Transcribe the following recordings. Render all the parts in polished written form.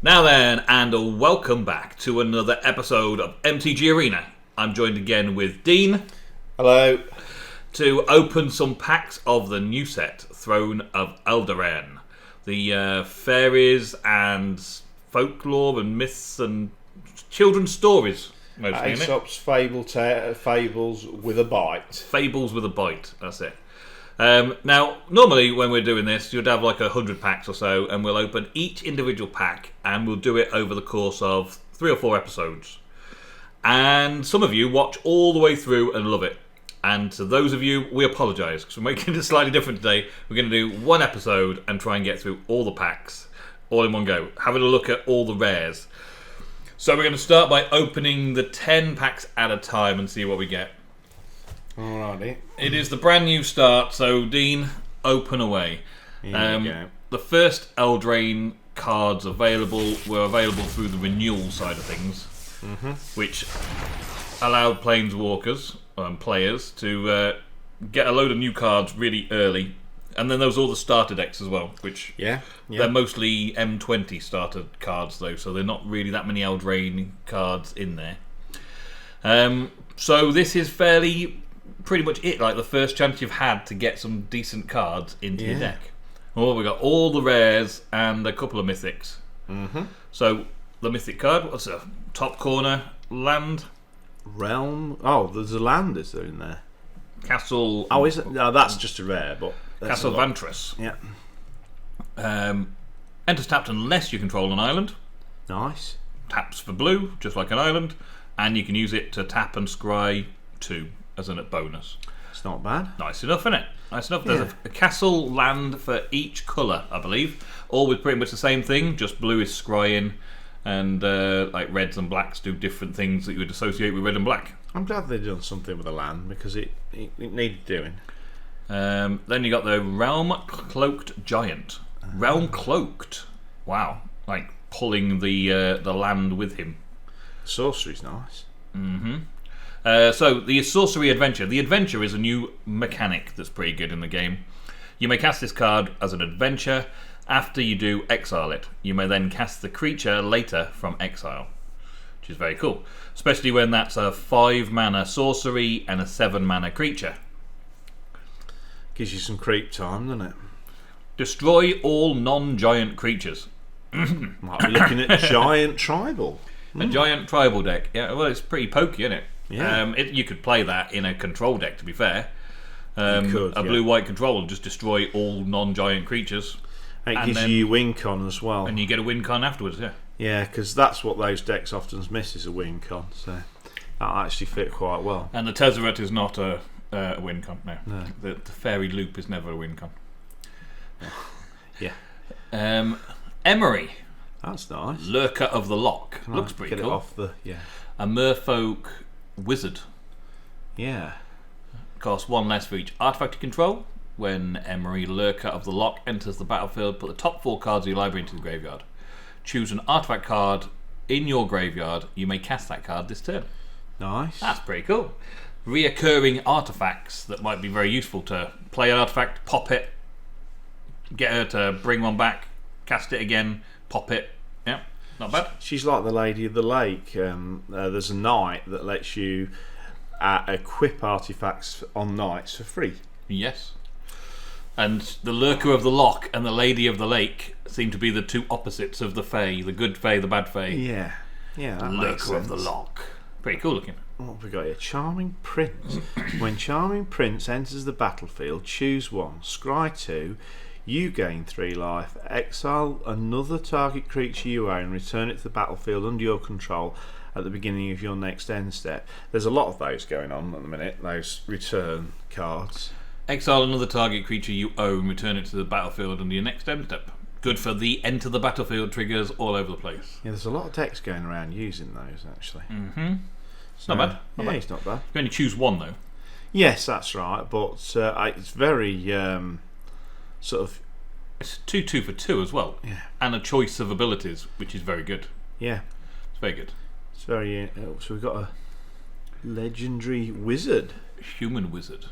Now then, and welcome back to another episode of MTG Arena. I'm joined again with Dean. Hello. To open some packs of the new set, Throne of Eldraine. The fairies and folklore and myths and children's stories. Mostly, Aesop's fables with a bite. Fables with a bite, that's it. Now, normally when we're doing this, you'd have like 100 packs or so, and we'll open each individual pack, and we'll do it over the course of 3 or 4 episodes. And some of you watch all the way through and love it. And to those of you, we apologise, because we're making it slightly different today. We're going to do one episode and try and get through all the packs, all in one go, having a look at all the rares. So we're going to start by opening the 10 packs at a time and see what we get. Alrighty. It is the brand new start, so Dean, open away. Here we go. The first Eldraine cards available were available through the renewal side of things, which allowed Planeswalkers players to get a load of new cards really early, and then there was all the starter decks as well, which they're mostly M20 starter cards though, so they're not really that many Eldraine cards in there. So this is pretty much it, like the first chance you've had to get some decent cards into your deck. Well, we got all the rares and a couple of mythics. So the mythic card, what's the top corner? Land? Realm. Oh, there's a land, is there, in there? Castle. Oh, is it? No, that's just a rare, but Castle Vantress. Yeah. Enters tapped unless you control an island. Nice. Taps for blue, just like an island, and you can use it to tap and scry 2 as a bonus. It's not bad. Nice enough, isn't it? Nice enough. There's a castle land for each colour, I believe. All with pretty much the same thing, just blue is scrying, and like reds and blacks do different things that you would associate with red and black. I'm glad they've done something with the land, because it needed doing. Then you got the Realm Cloaked Giant. Realm Cloaked. Wow. Like pulling the land with him. Sorcery's nice. So the Sorcery Adventure. The Adventure is a new mechanic that's pretty good in the game. You may cast this card as an adventure. After you do, exile it. You may then cast the creature later from exile, which is very cool, especially when that's a 5 mana sorcery and a 7 mana creature. Gives you some creep time, doesn't it? Destroy all non-giant creatures. Might be looking at giant tribal. A giant tribal deck. Yeah, well, it's pretty pokey, isn't it? Yeah. You could play that in a control deck, to be fair. You could, a blue-white control will just destroy all non-giant creatures. It gives you win con as well. And you get a win con afterwards, yeah. Yeah, because that's what those decks often miss, is a win con. So that actually fit quite well. And the Tezzeret is not a win con, no. The fairy loop is never a win con. Yeah. Emery. That's nice. Lurker of the Lock. Looks pretty cool. Get it off the... A Merfolk Wizard. Yeah. Costs 1 less for each artifact you control. When Emery, Lurker of the Lock, enters the battlefield, put the top 4 cards of your library into the graveyard. Choose an artifact card in your graveyard. You may cast that card this turn. Nice. That's pretty cool. Reoccurring artifacts that might be very useful to play an artifact, pop it, get her to bring one back, cast it again, pop it. Yeah, not bad. She's like the Lady of the Lake. There's a knight that lets you equip artifacts on knights for free. Yes. And the Lurker of the Lock and the Lady of the Lake seem to be the 2 opposites of the Fae, the good Fae, the bad Fae. Yeah, that Lurker makes sense. of the Lock. Pretty cool looking. What have we got here? Charming Prince. When Charming Prince enters the battlefield, choose 1, scry 2, you gain 3 life, exile another target creature you own, return it to the battlefield under your control at the beginning of your next end step. There's a lot of those going on at the minute, those return cards. Exile another target creature you own, return it to the battlefield under your next end step. Good for the enter the battlefield triggers all over the place. Yeah, there's a lot of decks going around using those, actually. It's not bad. It's not bad. You can only choose 1 though. Yes, that's right, but it's very sort of... It's 2/2 for 2 as well. Yeah. And a choice of abilities, which is very good. Yeah. It's very good. It's very... so we've got a legendary wizard. Human wizard.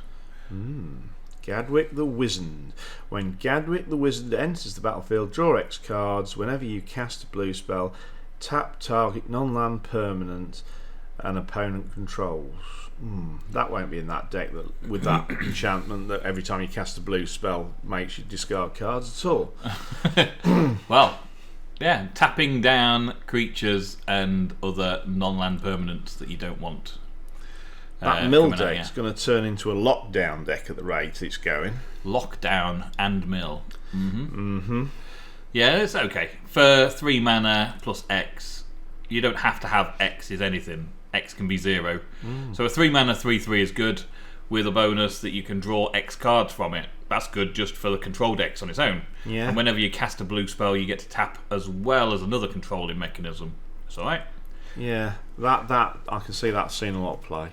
Gadwick the Wizard. When Gadwick the Wizard enters the battlefield, draw X cards. Whenever you cast a blue spell, tap target non-land permanent an opponent controls. That won't be in that deck with that enchantment that every time you cast a blue spell makes you discard cards at all. Well, yeah, tapping down creatures and other non-land permanents that you don't want. That mill deck's going to turn into a lockdown deck at the rate it's going. Lockdown and mill. Yeah, it's okay. For 3 mana plus X, you don't have to have X is anything. X can be 0. So a 3 mana 3/3 is good, with a bonus that you can draw X cards from it. That's good just for the control decks on its own. Yeah. And whenever you cast a blue spell, you get to tap as well as another controlling mechanism. It's alright. Yeah, that I can see that seen a lot of play.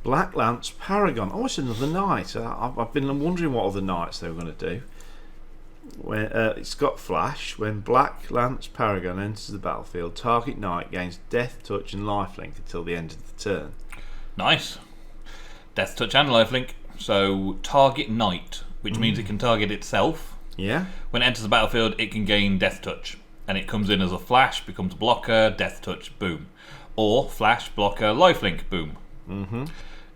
Black Lance Paragon. Oh, it's another knight. I've been wondering what other knights they were going to do. When it's got flash. When Black Lance Paragon enters the battlefield, target knight gains Death Touch and Lifelink until the end of the turn. Nice. Death Touch and Lifelink. So target knight, which means it can target itself. Yeah. When it enters the battlefield, it can gain Death Touch, and it comes in as a flash, becomes blocker, Death Touch, boom, or flash, blocker, Lifelink, boom.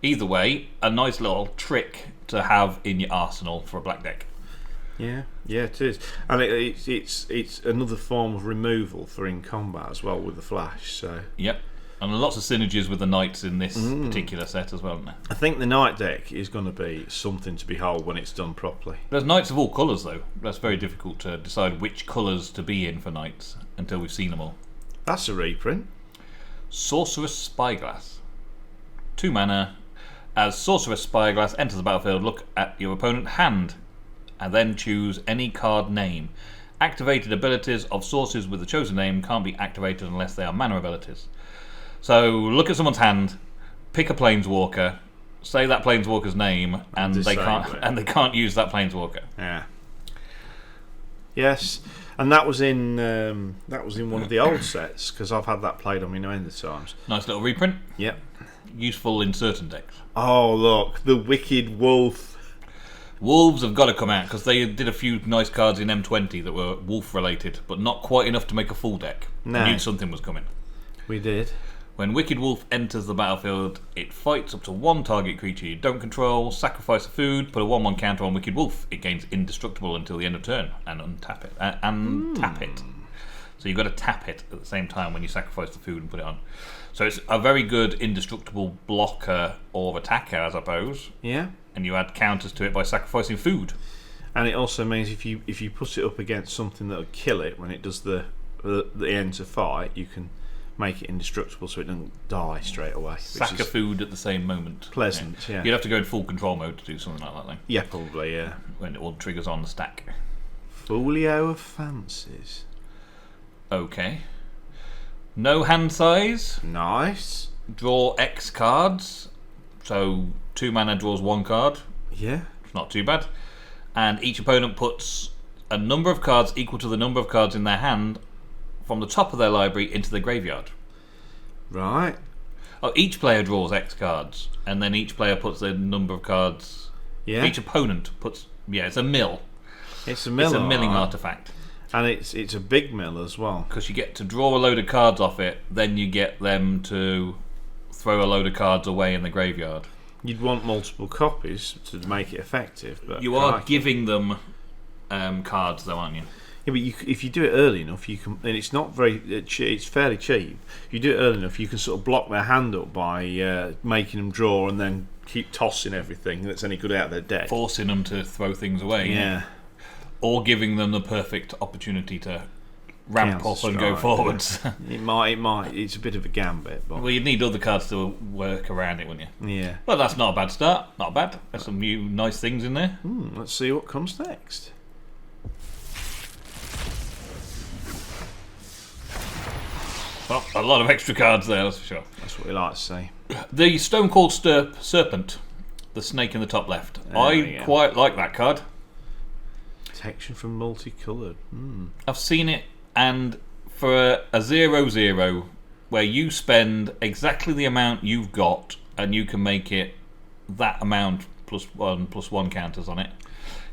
Either way, a nice little trick to have in your arsenal for a black deck. Yeah, it is, and it's another form of removal for in combat as well with the flash. So yep, and lots of synergies with the knights in this particular set as well, isn't there? I think the knight deck is going to be something to behold when it's done properly. There's knights of all colours though. That's very difficult to decide which colours to be in for knights until we've seen them all. That's a reprint. Sorcerous Spyglass. 2 mana. As Sorcerous Spyglass enters the battlefield, look at your opponent's hand and then choose any card name. Activated abilities of sources with the chosen name can't be activated unless they are mana abilities. So look at someone's hand, pick a planeswalker, say that planeswalker's name, and they can't use that planeswalker. Yeah. Yes, and that was in one of the old sets because I've had that played on me no end of times. Nice little reprint. Yep. Useful in certain decks. Oh look, the Wicked Wolf. Wolves have got to come out because they did a few nice cards in M20 that were wolf related, but not quite enough to make a full deck. No. I knew something was coming. We did. When Wicked Wolf enters the battlefield, it fights up to 1 target creature you don't control, sacrifice a food, put a 1/1 counter on Wicked Wolf. It gains indestructible until the end of turn, and untap it. Tap it. So you've got to tap it at the same time when you sacrifice the food and put it on. So it's a very good indestructible blocker or attacker, I suppose. Yeah. And you add counters to it by sacrificing food. And it also means if you put it up against something that'll kill it when it does the enter fight, you can make it indestructible so it doesn't die straight away. Sack a food at the same moment. Pleasant, yeah. You'd have to go in full control mode to do something like that, though. Yeah, probably, yeah. When it all triggers on the stack. Folio of Fancies. Okay. No hand size. Nice. Draw X cards. So 2 mana draws 1 card. Yeah. It's not too bad. And each opponent puts a number of cards equal to the number of cards in their hand from the top of their library into the graveyard. Right. Oh, each player draws X cards, and then each player puts their number of cards. Yeah. Each opponent puts. Yeah, it's a mill. It's a mill. It's a milling artifact. And it's a big mill as well. Because you get to draw a load of cards off it, then you get them to throw a load of cards away in the graveyard. You'd want multiple copies to make it effective, but you are giving them cards, though, aren't you? Yeah, but if you do it early enough, you can. And it's not very. It's fairly cheap. If you do it early enough, you can sort of block their hand up by making them draw and then keep tossing everything that's any good out of their deck, forcing them to throw things away. Yeah. Or giving them the perfect opportunity to ramp up and go forwards. Yeah. It might. It's a bit of a gambit. But well, you'd need other cards to work around it, wouldn't you? Yeah. Well, that's not a bad start. Not bad. There's some new nice things in there. Let's see what comes next. Well, a lot of extra cards there, that's for sure. That's what we like to see. The Stone Cold Serpent, the snake in the top left. I quite like that card. Protection from multicoloured. I've seen it, and for a 0/0 where you spend exactly the amount you've got and you can make it that amount +1/+1 counters on it.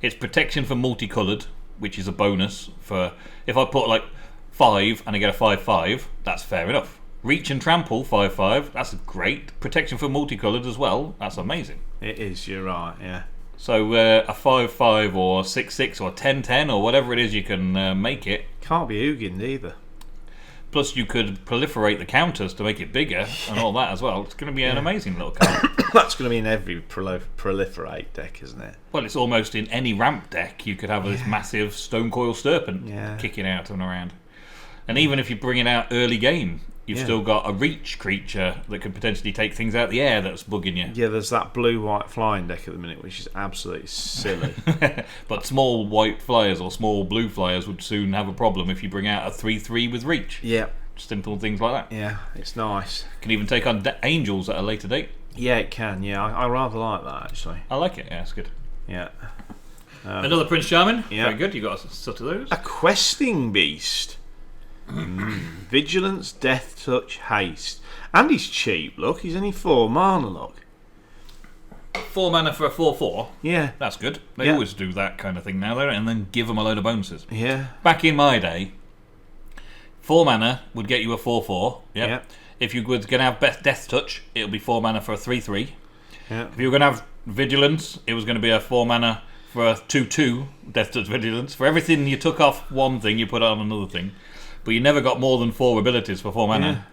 It's protection for multicoloured, which is a bonus for if I put like 5 and I get a 5/5, that's fair enough. Reach and trample 5/5, that's great. Protection for multicoloured as well, that's amazing. It is, you're right, yeah. So a 5/5 or 6/6 or 10/10 or whatever it is you can make it. Can't be Ugin either. Plus you could proliferate the counters to make it bigger and all that as well. It's going to be an amazing little card. That's going to be in every proliferate deck, isn't it? Well, it's almost in any ramp deck. You could have this massive Stonecoil Serpent kicking out and around. And even if you bring it out early game, you've still got a reach creature that could potentially take things out of the air that's bugging you. Yeah, there's that blue-white flying deck at the minute, which is absolutely silly. But small white flyers or small blue flyers would soon have a problem if you bring out a 3/3 with reach. Yeah. Simple things like that. Yeah, it's nice. Can even take on angels at a later date. Yeah, it can. Yeah, I rather like that, actually. I like it. Yeah, it's good. Yeah. Another Prince Charming. Yeah. Very good. You got a set of those. A questing beast. Vigilance, Death Touch, Haste. And he's cheap, look. He's only 4 mana, look. 4 mana for a 4/4. Yeah. That's good. They always do that kind of thing now, don't they? And then give them a load of bonuses. Yeah. Back in my day, 4 mana would get you a 4/4. Yep. Yeah. If you were going to have Death Touch, it would be 4 mana for a 3/3. Yeah. If you were going to have Vigilance, it was going to be a 4 mana for a 2/2 Death Touch Vigilance. For everything you took off one thing, you put on another thing. But you never got more than 4 abilities for 4 mana.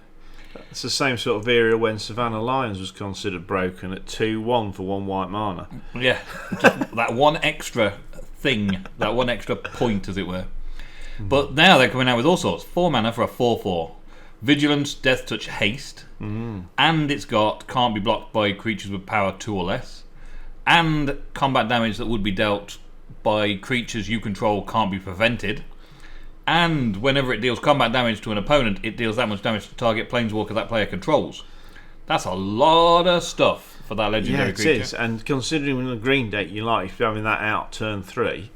Yeah. It's the same sort of era when Savannah Lions was considered broken at 2/1 for 1 white mana. Yeah, just that one extra thing, that one extra point, as it were. But now they're coming out with all sorts. 4 mana for a 4/4. Vigilance, Death Touch, Haste. And it's got can't be blocked by creatures with power 2 or less. And combat damage that would be dealt by creatures you control can't be prevented. And whenever it deals combat damage to an opponent, it deals that much damage to target planeswalker that player controls. That's a lot of stuff for that legendary creature. Yeah, it is. And considering in the green deck you're likely to be having that out turn 3,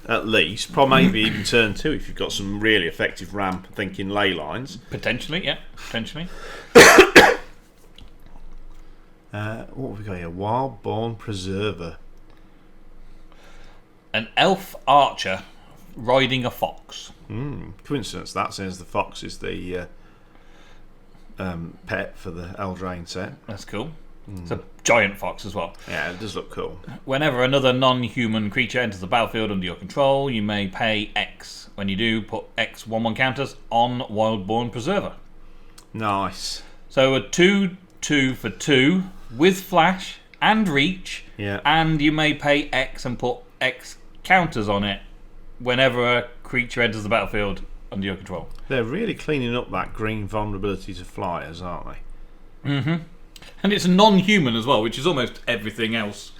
at least, probably maybe even turn 2 if you've got some really effective ramp thinking ley lines. Potentially, yeah. Potentially. What have we got here? Wildborn Preserver. An elf archer riding a fox. Coincidence that, since the fox is the pet for the Eldraine set. That's cool. It's a giant fox as well. Yeah, it does look cool. Whenever another non-human creature enters the battlefield under your control, you may pay X. When you do, put X 1/1 counters on Wildborn Preserver. Nice. So a 2/2 for 2 with flash and reach, and you may pay X and put X counters on it whenever a creature enters the battlefield under your control. They're really cleaning up that green vulnerability to flyers, aren't they? Mm-hmm. And it's non-human as well, which is almost everything else.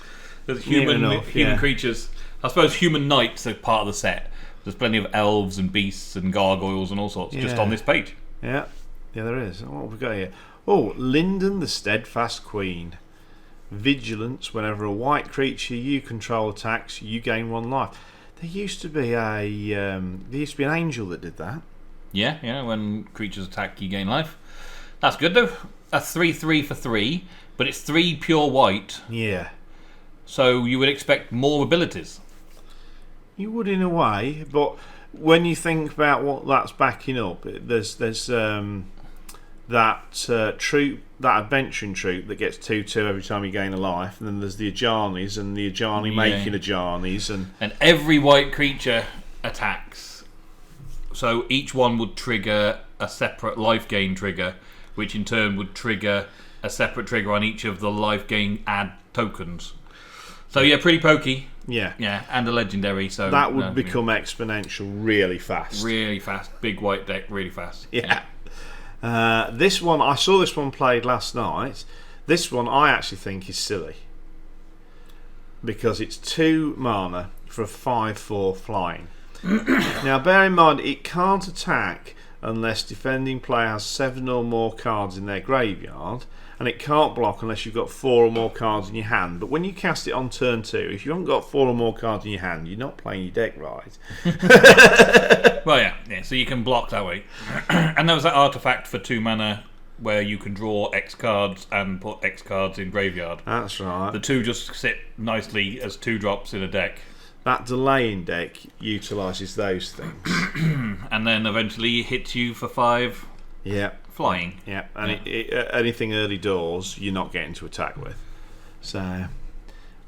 There's human creatures. I suppose human knights are part of the set. There's plenty of elves and beasts and gargoyles and all sorts just on this page. Yeah, there is. What have we got here? Oh, Linden the Steadfast Queen. Vigilance. Whenever a white creature you control attacks, you gain 1 life. There used to be an angel that did that. Yeah. When creatures attack, you gain life. That's good though. A 3/3 for 3, but it's 3 pure white. Yeah. So you would expect more abilities. You would in a way, but when you think about what that's backing up, there's that troop, that adventuring troop that gets 2/2 every time you gain a life, and then there's the Ajanis and the Ajani making Ajanis, and every white creature attacks. So each one would trigger a separate life gain trigger, which in turn would trigger a separate trigger on each of the life gain add tokens. So yeah, pretty pokey. Yeah, and a legendary. So that would become exponential really fast. Really fast. Big white deck, really fast. Yeah. This one, I saw this one played last night. This one I actually think is silly because it's 2 mana for a 5/4 flying. Now bear in mind it can't attack unless defending player has 7 or more cards in their graveyard, and it can't block unless you've got 4 or more cards in your hand. But when you cast it on turn 2, if you haven't got 4 or more cards in your hand, you're not playing your deck right. Well, yeah, so you can block that way. And there was that artifact for 2 mana where you can draw X cards and put X cards in graveyard. That's right. The 2 just sit nicely as 2-drops in a deck. That delaying deck utilises those things. And then eventually hits you for 5 Yeah. flying. Yeah, and anything early doors you're not getting to attack with. So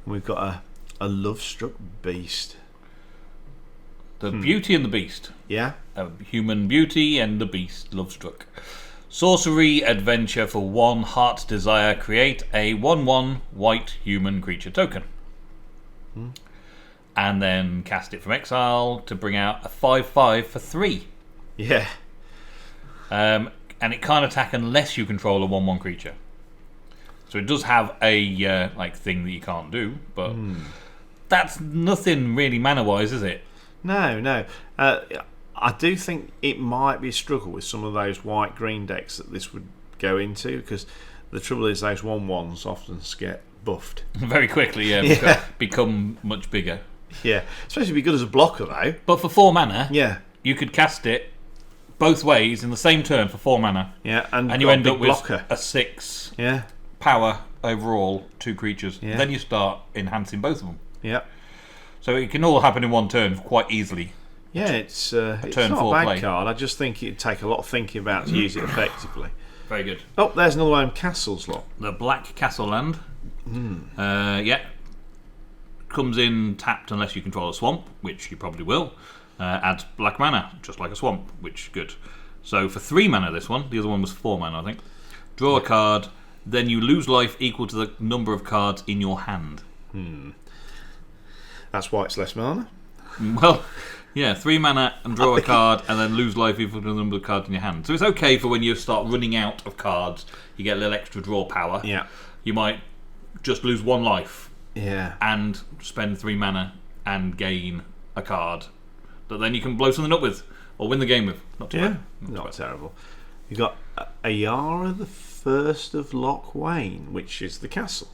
we've got a love-struck beast. The Beauty and the Beast. Yeah. A human beauty and the beast, love-struck. Sorcery Adventure for 1 Heart's Desire. Create a 1/1 white human creature token. And then cast it from exile to bring out a 5/5 for 3. Yeah. And it can't attack unless you control a 1/1 creature. So it does have a thing that you can't do, but that's nothing really mana-wise, is it? No. I do think it might be a struggle with some of those white-green decks that this would go into, because the trouble is those 1/1s often get buffed. Very quickly, yeah. Become much bigger. Yeah, especially be good as a blocker though. But for 4 mana, Yeah. you could cast it both ways in the same turn for 4 mana. Yeah, And you end up with a 6 Yeah. power overall, 2 creatures. Yeah. Then you start enhancing both of them. Yeah. So it can all happen in one turn quite easily. Yeah, it's turn not a 4 bad play. card. I just think it'd take a lot of thinking about to use it effectively. Very good. Oh, there's another one. Castles lot. The Black Castle land. Comes in tapped unless you control a swamp, which you probably will. Adds black mana, just like a swamp, which good. So for 3 mana this one, the other one was 4 mana I think. Draw a card, then you lose life equal to the number of cards in your hand. That's why it's less mana. Well, yeah, 3 mana and draw a card and then lose life equal to the number of cards in your hand. So it's okay for when you start running out of cards, you get a little extra draw power. Yeah. You might just lose 1 life Yeah. and spend 3 mana and gain a card that then you can blow something up with or win the game with. Not too bad. Not terrible. You've got Ayara, the First of Loch Wayne, which is the castle.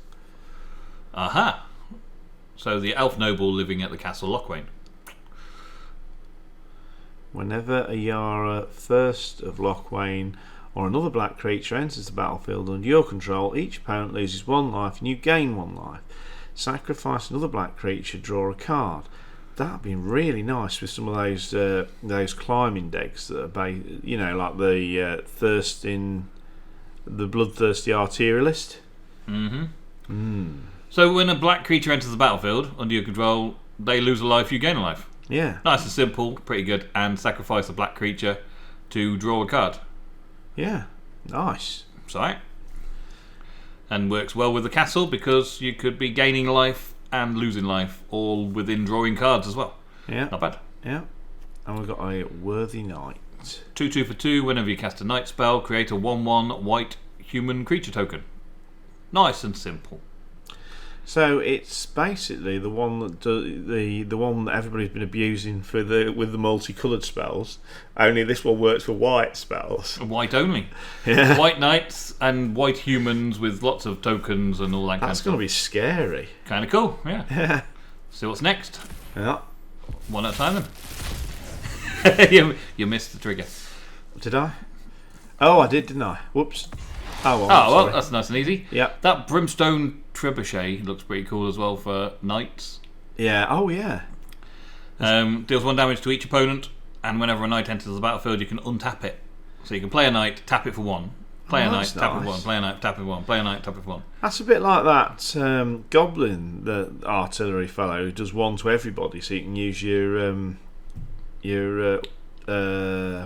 Aha. So the elf noble living at the castle Lochwain. Whenever Ayara, First of Loch Wayne, or another black creature enters the battlefield under your control, each opponent loses 1 life and you gain 1 life. Sacrifice another black creature, draw a card. That'd be really nice with some of those climbing decks that are, like the the bloodthirsty arterialist. So when a black creature enters the battlefield under your control, they lose a life, you gain a life. Yeah. Nice and simple, pretty good. And sacrifice a black creature to draw a card. Yeah. Nice. Sorry. And works well with the castle because you could be gaining life and losing life all within drawing cards as well. Yeah. Not bad. Yeah. And we've got a Worthy Knight. 2/2 for 2. Whenever you cast a night spell, create a 1/1 white human creature token. Nice and simple. So it's basically the one that the one that everybody's been abusing with the multicoloured spells. Only this one works for white spells. White only. Yeah. White knights and white humans with lots of tokens and all that kind of That's stuff. going to be scary. Kind of cool, yeah. Yeah. See what's next. Yeah. One at a time then. you missed the trigger. Did I? Oh, I did, didn't I? Whoops. Oh, well. Well, that's nice and easy. Yeah. That Brimstone Trebuchet looks pretty cool as well for knights. Yeah. Oh, yeah. Deals 1 damage to each opponent, and whenever a knight enters the battlefield, you can untap it. So you can play a knight, tap it for 1. Play a knight, tap it for 1. Play a knight, tap it for 1. Play a knight, tap it for 1. That's a bit like that goblin, the artillery fellow who does 1 to everybody, so you can use your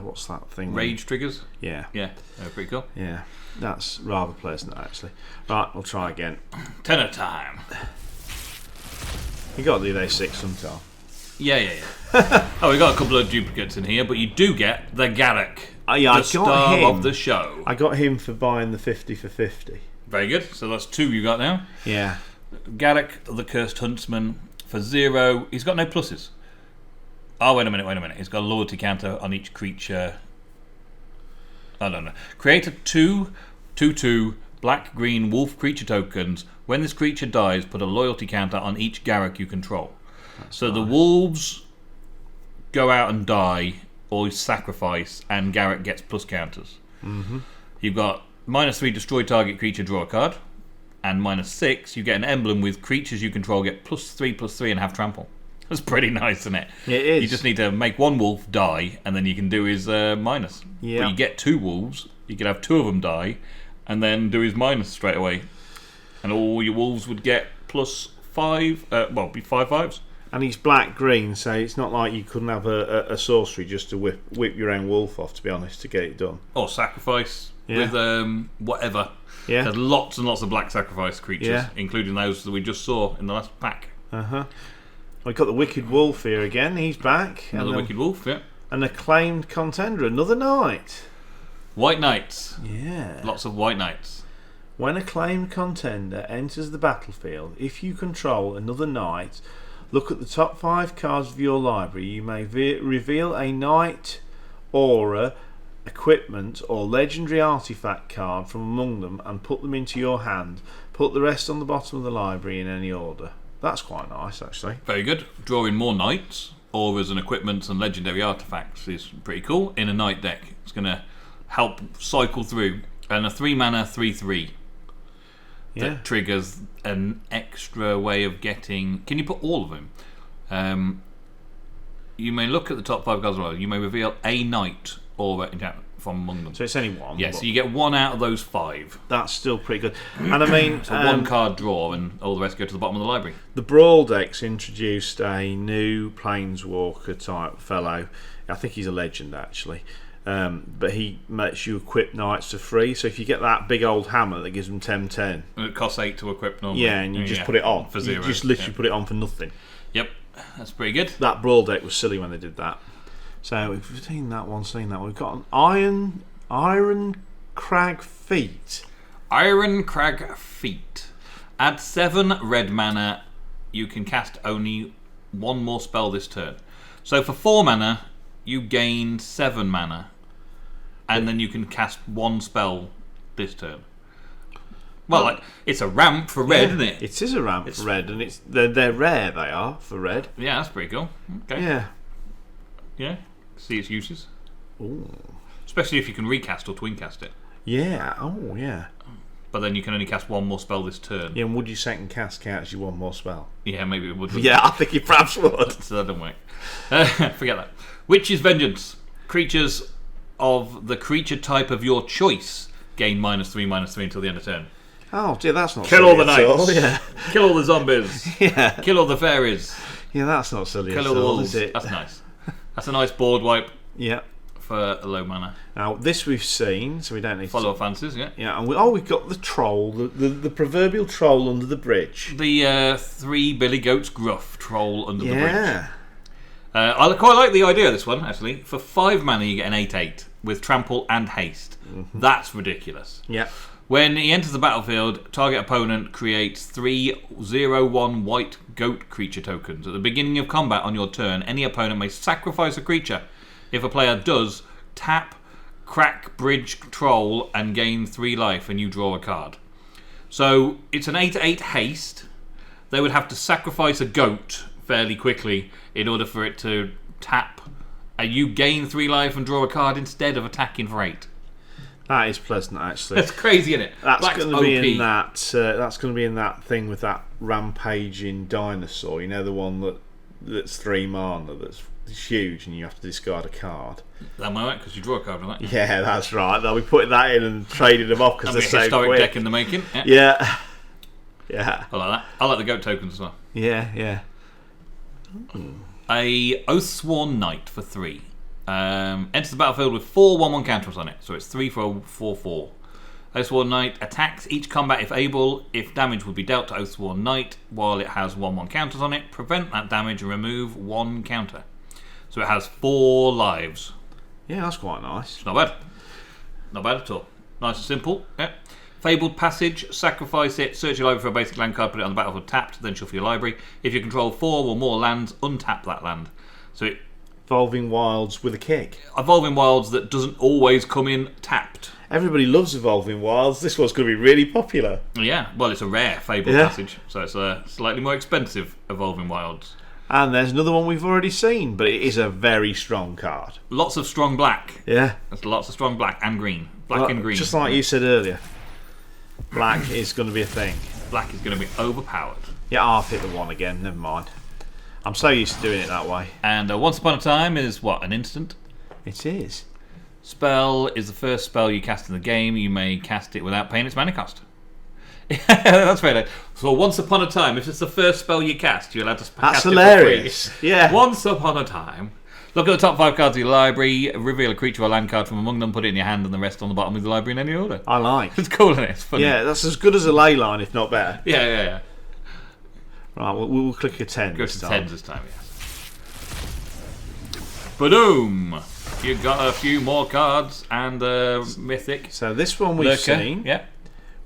what's that thing? Rage triggers. Yeah. Yeah, pretty cool. Yeah. That's rather pleasant, actually. Right, we'll try again. 10 at a time. You got to do those 6 sometime. Yeah. Oh, we got a couple of duplicates in here, but you do get the Garrick, Yeah, the star of the show. I got him for buying the 50 for 50. Very good. So that's 2 you got now. Yeah. Garrick, the Cursed Huntsman, for 0. He's got no pluses. Oh, wait a minute. He's got a loyalty counter on each creature. I don't know. Create a 2/2 black-green wolf creature tokens. When this creature dies, put a loyalty counter on each Garrick you control. So the wolves go out and die or sacrifice, and Garrick gets plus counters. Mm-hmm. You've got -3, destroy target creature, draw a card. And -6, you get an emblem with creatures you control get +3/+3 and have trample. That's pretty nice, isn't it? It is. You just need to make one wolf die, and then you can do his minus. Yeah. But you get 2 wolves, you can have 2 of them die, and then do his minus straight away. And all your wolves would get +5, be 5/5s. And he's black-green, so it's not like you couldn't have a sorcery just to whip your own wolf off, to be honest, to get it done. Or sacrifice with whatever. Yeah. There's lots and lots of black sacrifice creatures, including those that we just saw in the last pack. We've got the Wicked Wolf here again. He's back. Another Wicked Wolf, yeah. An acclaimed contender, another knight. White Knights. Yeah. Lots of White Knights. When a claimed contender enters the battlefield, if you control another knight, look at the top 5 cards of your library. You may reveal a knight, aura, equipment, or legendary artifact card from among them and put them into your hand. Put the rest on the bottom of the library in any order. That's quite nice, actually. Very good. Drawing more knights, auras and equipments and legendary artifacts is pretty cool in a knight deck. It's going to help cycle through. And a 3-mana 3/3 that triggers an extra way of getting... Can you put all of them? You may look at the top 5 cards. You may reveal a knight aura from among them. So it's only one. Yeah, so you get 1 out of those 5. That's still pretty good. And I mean, so 1 card draw, and all the rest go to the bottom of the library. The Brawl decks introduced a new Planeswalker type fellow. I think he's a legend actually. But he lets you equip knights for free. So if you get that big old hammer that gives them 10/10, and it costs 8 to equip normally. Yeah, and you just put it on for 0. You just literally put it on for nothing. Yep, that's pretty good. That Brawl deck was silly when they did that. So we've seen that one. We've got an Iron Crag Feet. Iron Crag Feet. Add 7 red mana. You can cast only 1 more spell this turn. So for 4 mana, you gain 7 mana. And then you can cast 1 spell this turn. Well, it's a ramp for red, isn't it? It is a ramp for red, and they're rare. They are for red. Yeah, that's pretty cool. Okay. Yeah. See its uses. Ooh. Especially if you can recast or twin cast it. Yeah. Oh, yeah. But then you can only cast 1 more spell this turn. Yeah, and would you second cast count as you 1 more spell? Yeah, maybe it would. Yeah, I think you perhaps would. So that don't work. Forget that. Witch's Vengeance. Creatures of the creature type of your choice gain -3/-3 until the end of turn. Oh, dear, that's not Kill silly all the knights. yeah. Kill all the zombies. Yeah. Kill all the fairies. Yeah, that's not silly Kill at all the all, wolves. is it? That's nice. That's a nice board wipe Yeah. for a low mana. Now, this we've seen, so we don't need Follow up fancies, yeah. Yeah, and we've got the troll, the proverbial troll under the bridge. The 3 Billy Goats Gruff troll under the bridge. Yeah. I quite like the idea of this one, actually. For 5 mana, you get an 8/8 with trample and haste. That's ridiculous. Yeah. When he enters the battlefield, target opponent creates 3 0/1 white goat creature tokens. At the beginning of combat on your turn, any opponent may sacrifice a creature. If a player does, tap, crack bridge troll, and gain 3 life, and you draw a card. So it's an 8/8 haste. They would have to sacrifice a goat fairly quickly in order for it to tap, and you gain 3 life and draw a card instead of attacking for 8. That is pleasant, actually. That's crazy, isn't it? That's going to be OP. in that. That's going to be in that thing with that rampaging dinosaur. You know, the one that's 3 mana, that's huge, and you have to discard a card. That might work because you draw a card from that. Yeah, that's right. They'll be putting that in and trading them off because they're so historic quick. deck in the making. Yeah. Yeah. Yeah. I like that. I like the goat tokens as well. Yeah. Yeah. A Oathsworn Knight for 3. Enters the battlefield with 4 1/1 counters on it, so it's 3 for a 4/4. Oathsworn Knight attacks each combat if able. If damage would be dealt to Oathsworn Knight while it has 1/1 counters on it, prevent that damage and remove 1 counter. So it has 4 lives. Yeah, that's quite nice. It's not bad. Not bad at all. Nice and simple. Yeah. Fabled Passage, sacrifice it, search your library for a basic land card, put it on the battlefield tapped, then shuffle your library. If you control 4 or more lands, untap that land. So it Evolving Wilds with a kick. Evolving Wilds that doesn't always come in tapped. Everybody loves Evolving Wilds. This one's going to be really popular. Yeah, well, it's a rare Fabled Passage, so it's a slightly more expensive Evolving Wilds. And there's another one we've already seen, but it is a very strong card. Lots of strong black. Yeah. There's lots of strong black and green. Black and green. Just like you said earlier. Black is going to be a thing. Black is going to be overpowered. Yeah, I'll hit the 1 again, never mind. I'm so used to doing it that way. And Once Upon a Time is what? An instant? It is. Spell is the first spell you cast in the game. You may cast it without paying its mana cost. That's fair. So Once Upon a Time, if it's the first spell you cast, you're allowed to cast hilarious. it for free. Yeah. Once Upon a Time. Look at the top 5 cards of your library, reveal a creature or land card from among them, put it in your hand, and the rest on the bottom of the library in any order. I like. It's cool, isn't it? It's funny. Yeah, that's as good as a ley line, if not better. Yeah. Right, we'll click a 10 Go this to time. 10s this time, yes. Boom! You got a few more cards and mythic. So this one we've Lurker. seen. Yeah.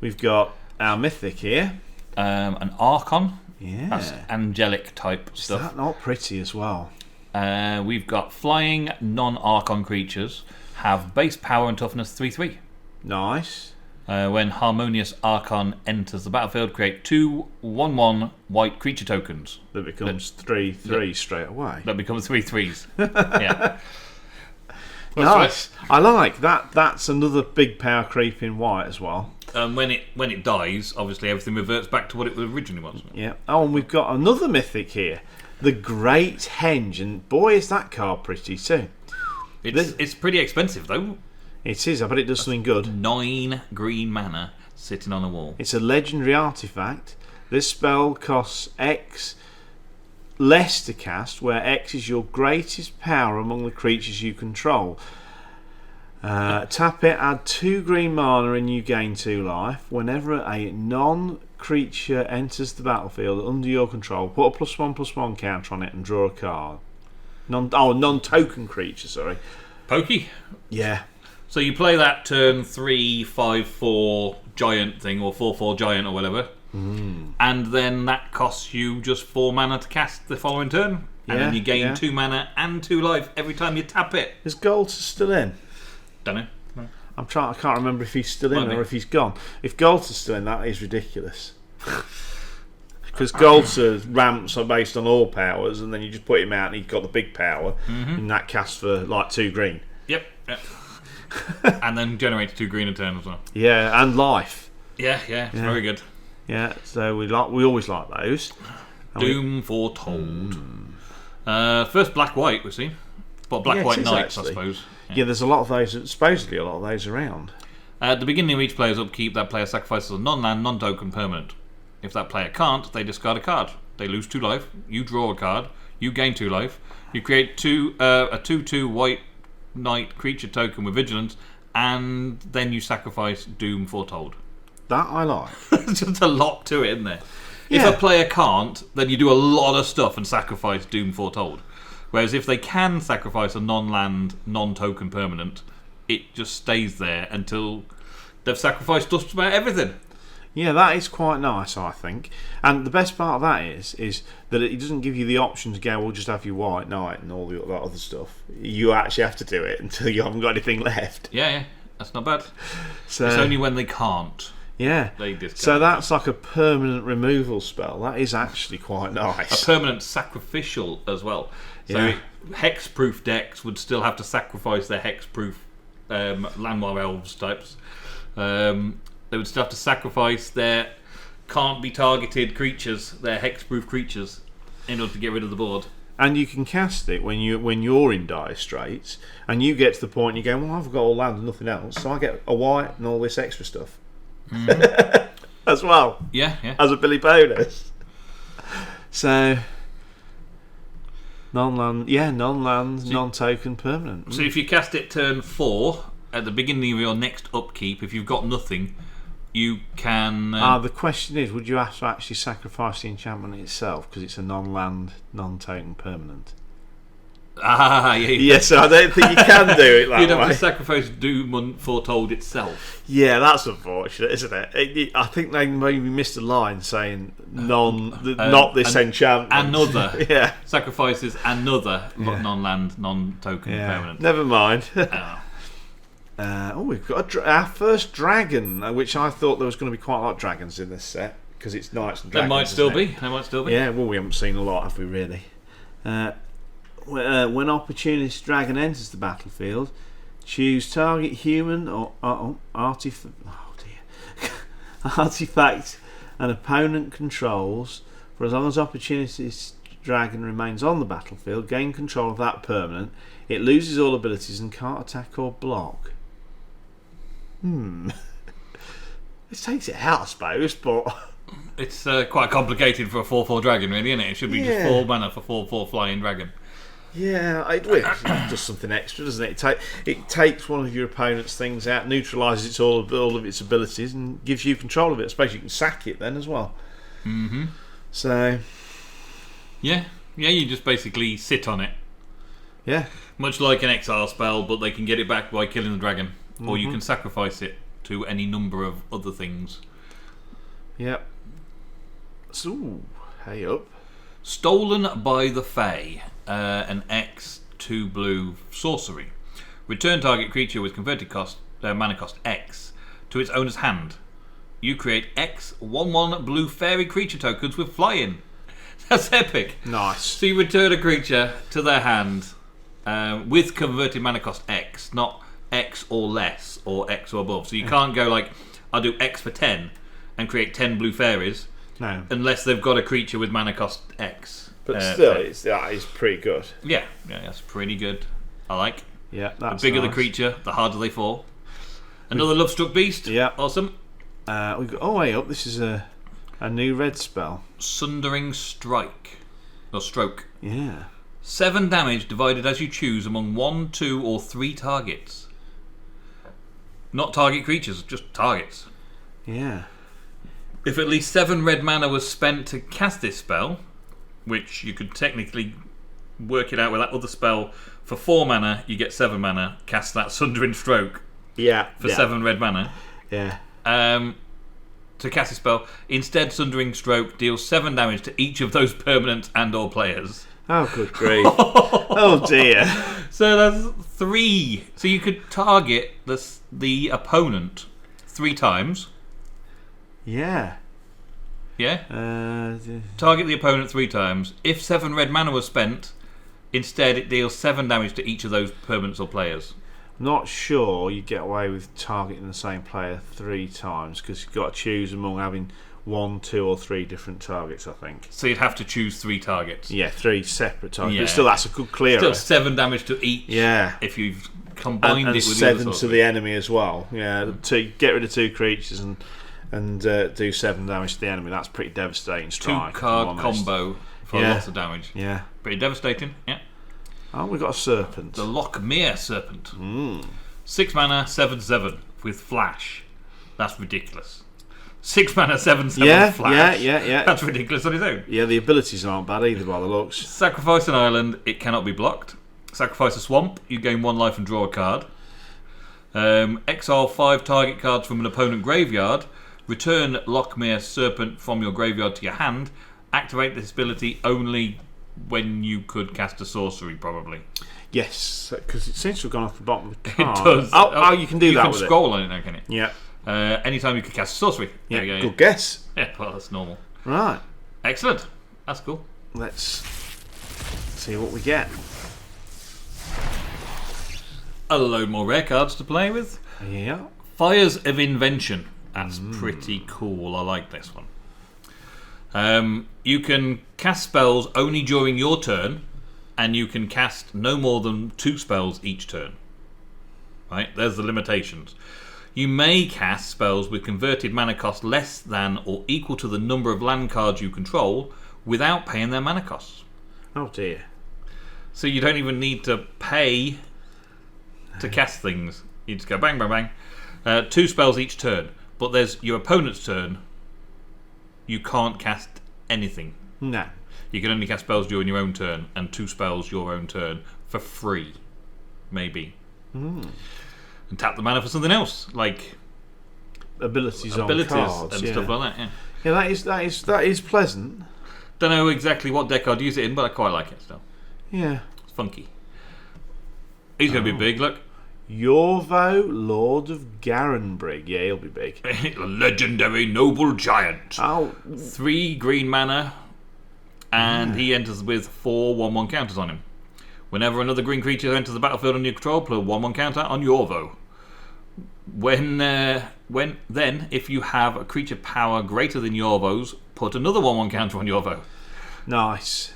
We've got our mythic here. An Archon. Yeah. That's angelic type Is stuff. that not pretty as well? We've got flying non-Archon creatures have base power and toughness 3/3. Nice. When Harmonious Archon enters the battlefield, create 2 1/1 white creature tokens. That becomes 3/3 straight away. That becomes 3/3s. Yeah. Nice. I like that. That's another big power creep in white as well. When it dies, obviously everything reverts back to what it originally was. Yeah. Oh, and we've got another mythic here. The Great Henge. And boy, is that card pretty too. It's pretty expensive though. It is. I bet it does something good. 9 green mana sitting on a wall. It's a legendary artifact. This spell costs X less to cast, where X is your greatest power among the creatures you control. Tap it, add 2 green mana and you gain 2 life. Whenever a non-creature enters the battlefield under your control, put a +1/+1 counter on it and draw a card. Non-token creature, sorry. Pokey. Yeah. So you play that turn 3, 5, 4 giant thing, or 4/4 giant or whatever. And then that costs you just 4 mana to cast the following turn. And then you gain 2 mana and 2 life every time you tap it. Is Goltz still in? Don't know. I can't remember if he's still in Might be. or if he's gone. If Goltz is still in, that is ridiculous. Because Goltz's ramps are based on all powers, and then you just put him out and he's got the big power, and that casts for like 2 green. Yep. And then generates 2 green a turn as well. Yeah, and life. Yeah, it's very good. Yeah, so we always like those. And Doom Foretold. First black-white we've seen. Well, black-white it is, knights, I actually. suppose. Yeah, there's a lot of those. Supposedly, a lot of those around. At the beginning of each player's upkeep, that player sacrifices a non-land, non-token permanent. If that player can't, they discard a card. They lose 2 life. You draw a card. You gain 2 life. You create a 2/2 white knight creature token with vigilance, and then you sacrifice Doom Foretold. That I like. There's just a lot to it, isn't there? Yeah. If a player can't, then you do a lot of stuff and sacrifice Doom Foretold. Whereas if they can sacrifice a non-land, non-token permanent, it just stays there until they've sacrificed just about everything. Yeah, that is quite nice, I think. And the best part of that is that it doesn't give you the option to go, we'll just have your white knight and all that other stuff. You actually have to do it until you haven't got anything left. Yeah, that's not bad. So, It's only when they can't. Yeah. They discard. So that's like a permanent removal spell. That is actually quite nice. A permanent sacrificial as well. So Yeah. hexproof decks would still have to sacrifice their hexproof Landmar Elves types. They would still have to sacrifice their can't be targeted creatures, their hexproof creatures, in order to get rid of the board. And you can cast it when you're in dire straits, and you get to the point and you go, well, I've got all land and nothing else, so I get a white and all this extra stuff. As well. Yeah. As a Billy bonus. So non-land, non-token permanent. So if you cast it turn 4, at the beginning of your next upkeep, if you've got nothing, you can... The question is, would you have to actually sacrifice the enchantment itself because it's a non-land, non-token permanent? Yes, I don't think you can do it that You'd way. have to sacrifice Doom Foretold itself. Yeah, that's unfortunate, isn't it? I think they maybe missed a line saying not this enchantment. Another. Yeah. Sacrifices another non-land, non-token permanent. Never mind. Oh. We've got our first dragon, which I thought there was going to be quite a lot of dragons in this set because it's knights and There dragons. might still be. Yeah, well, we haven't seen a lot, have we really? When Opportunist Dragon enters the battlefield, choose target human or artifact an opponent controls for as long as Opportunist Dragon remains on the battlefield. Gain control of that permanent. It loses all abilities and can't attack or block. This takes it out, I suppose, but It's quite complicated for a 4/4 dragon, really, isn't it? It should be just 4 mana for 4/4 flying dragon. yeah, it does something extra, doesn't it? It takes one of your opponent's things out, neutralises all of its abilities, and gives you control of it. I suppose you can sack it then as well. Mm-hmm. So, yeah, you just basically sit on it. yeah, Much like an exile spell, but they can get it back by killing the dragon. Or you can sacrifice it to any number of other things. yep. So, hey up. Stolen by the Fae, an X 2 blue sorcery. Return target creature with converted mana cost X to its owner's hand. You create X 1/1 blue fairy creature tokens with flying. That's epic. Nice. So you return a creature to their hand with converted mana cost X, not X or less or X or above. So you can't go like, I'll do X for 10 and create 10 blue fairies. No. Unless they've got a creature with mana cost X. But still, it's pretty good. Yeah, that's pretty good. I like. Yeah, that's The bigger nice. the creature, the harder they fall. Another Lovestruck Beast. Yeah. Awesome. We've got, hey up. This is a new red spell. Sundering Strike. Or Stroke. Yeah. 7 damage divided as you choose among 1, 2, or 3 targets. Not target creatures, just targets. Yeah. If at least 7 red mana was spent to cast this spell, which you could technically work it out with that other spell, for 4 mana you get 7 mana, cast that Sundering Stroke Yeah. for 7 red mana. Yeah. To cast a spell, instead Sundering Stroke deals 7 damage to each of those permanents and or players. Oh, good grief. Oh, dear. So that's 3. So you could target the opponent 3 times. Yeah. Yeah? Uh, Target the opponent 3 times. If 7 red mana was spent, instead it deals 7 damage to each of those permanents or players. Not sure you get away with targeting the same player 3 times because you've got to choose among having 1, 2, or 3 different targets, I think. So you'd have to choose 3 targets. Yeah, 3 separate targets. Yeah. But still, that's a good clearer. Still 7 damage to each. Yeah. If you've combined and it with 7 the other to the enemy as well. Yeah, to get rid of 2 creatures and do 7 damage to the enemy. That's pretty devastating strike. 2-card combo for lots of damage. Yeah. Pretty devastating. Yeah. Oh, we've got a serpent. The Lochmere Serpent. 6 mana, 7/7 with flash. That's ridiculous. 6 mana, 7/7 flash. Yeah. That's ridiculous on its own. Yeah, the abilities aren't bad either by the looks. Sacrifice an island, it cannot be blocked. Sacrifice a swamp, you gain 1 life and draw a card. Exile 5 target cards from an opponent graveyard. Return Lochmere Serpent from your graveyard to your hand. Activate this ability only when you could cast a sorcery, probably. Yes, because it seems to have gone off the bottom of the It card. does. Oh, you can do that You can with scroll on it now, can you? it. Yeah. Anytime you could cast a sorcery. Yeah, There you go, good guess. Yeah, well, that's normal. Right, Excellent. That's cool. let's see what we get. A load more rare cards to play with. Yeah. Fires of Invention. That's pretty cool. I like this one. You can cast spells only during your turn, and you can cast no more than 2 spells each turn. Right? There's the limitations. You may cast spells with converted mana cost less than or equal to the number of land cards you control without paying their mana costs. Oh dear. So you don't even need to pay to cast things. You just go bang, bang, bang. 2 spells each turn. But there's your opponent's turn. You can't cast anything. No. You can only cast spells during your own turn, and 2 spells your own turn for free, maybe. And tap the mana for something else, like Abilities on abilities cards and yeah. stuff like that. Yeah. Yeah, that is pleasant. Don't know exactly what deck I'd use it in, but I quite like it still. Yeah. It's funky. He's going to be big. Look, Yorvo, Lord of Garenbrig. Yeah, he'll be big. a legendary noble giant. Oh, 3 green mana. and he enters with 4 1/1 counters on him. Whenever another green creature enters the battlefield on your control, put a 1/1 counter on Yorvo. Then, if you have a creature power greater than Yorvo's, put another 1/1 counter on Yorvo. Nice.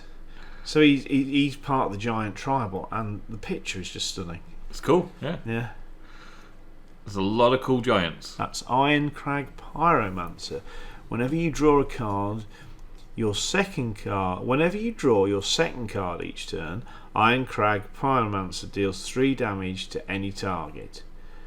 So he's part of the giant tribal, and the picture is just stunning. It's cool, yeah. Yeah. There's a lot of cool giants. That's Ironcrag Pyromancer. Whenever you draw a card, whenever you draw your second card each turn, Ironcrag Pyromancer deals 3 damage to any target.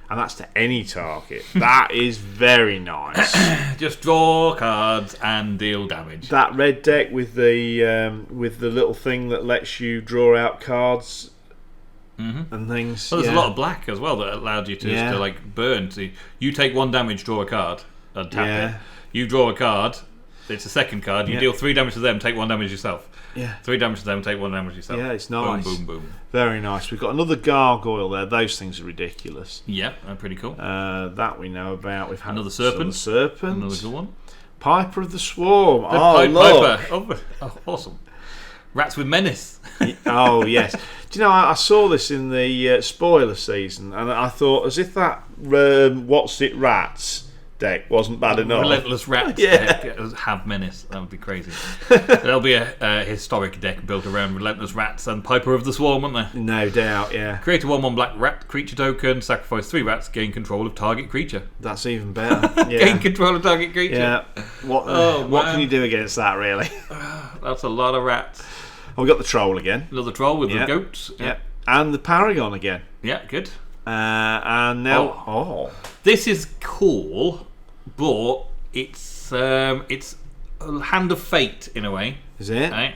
And that's to any target. That is very nice. Just draw cards and deal damage. That red deck with the little thing that lets you draw out cards and things. Well, there's a lot of black as well that allowed you to like burn. So you take 1 damage, draw a card, and tap it. You draw a card. It's a second card. You deal 3 damage to them, take 1 damage yourself. Yeah. 3 damage to them, take 1 damage yourself. Yeah, it's nice. Boom, boom, boom. Very nice. We've got another gargoyle there. Those things are ridiculous. Yeah, pretty cool. That we know about. We've had another serpent. Another good one. Piper of the Swarm. Piper. Oh, awesome. Rats with menace. Oh, yes. Do you know, I saw this in the spoiler season, and I thought, as if that What's It Rats deck wasn't bad enough. Relentless Rats deck have menace. That would be crazy. There'll be a historic deck built around Relentless Rats and Piper of the Swarm, won't there? No doubt, yeah. Create a 1/1 black rat creature token, sacrifice 3 rats, gain control of target creature. That's even better. Yeah. Gain control of target creature. Yeah. What can you do against that, really? That's a lot of rats. Oh, we've got the troll again. Another troll with the goats. Yeah. And the Paragon again. Yeah, good. And now... This is cool, but it's a Hand of Fate in a way. Is it? Right?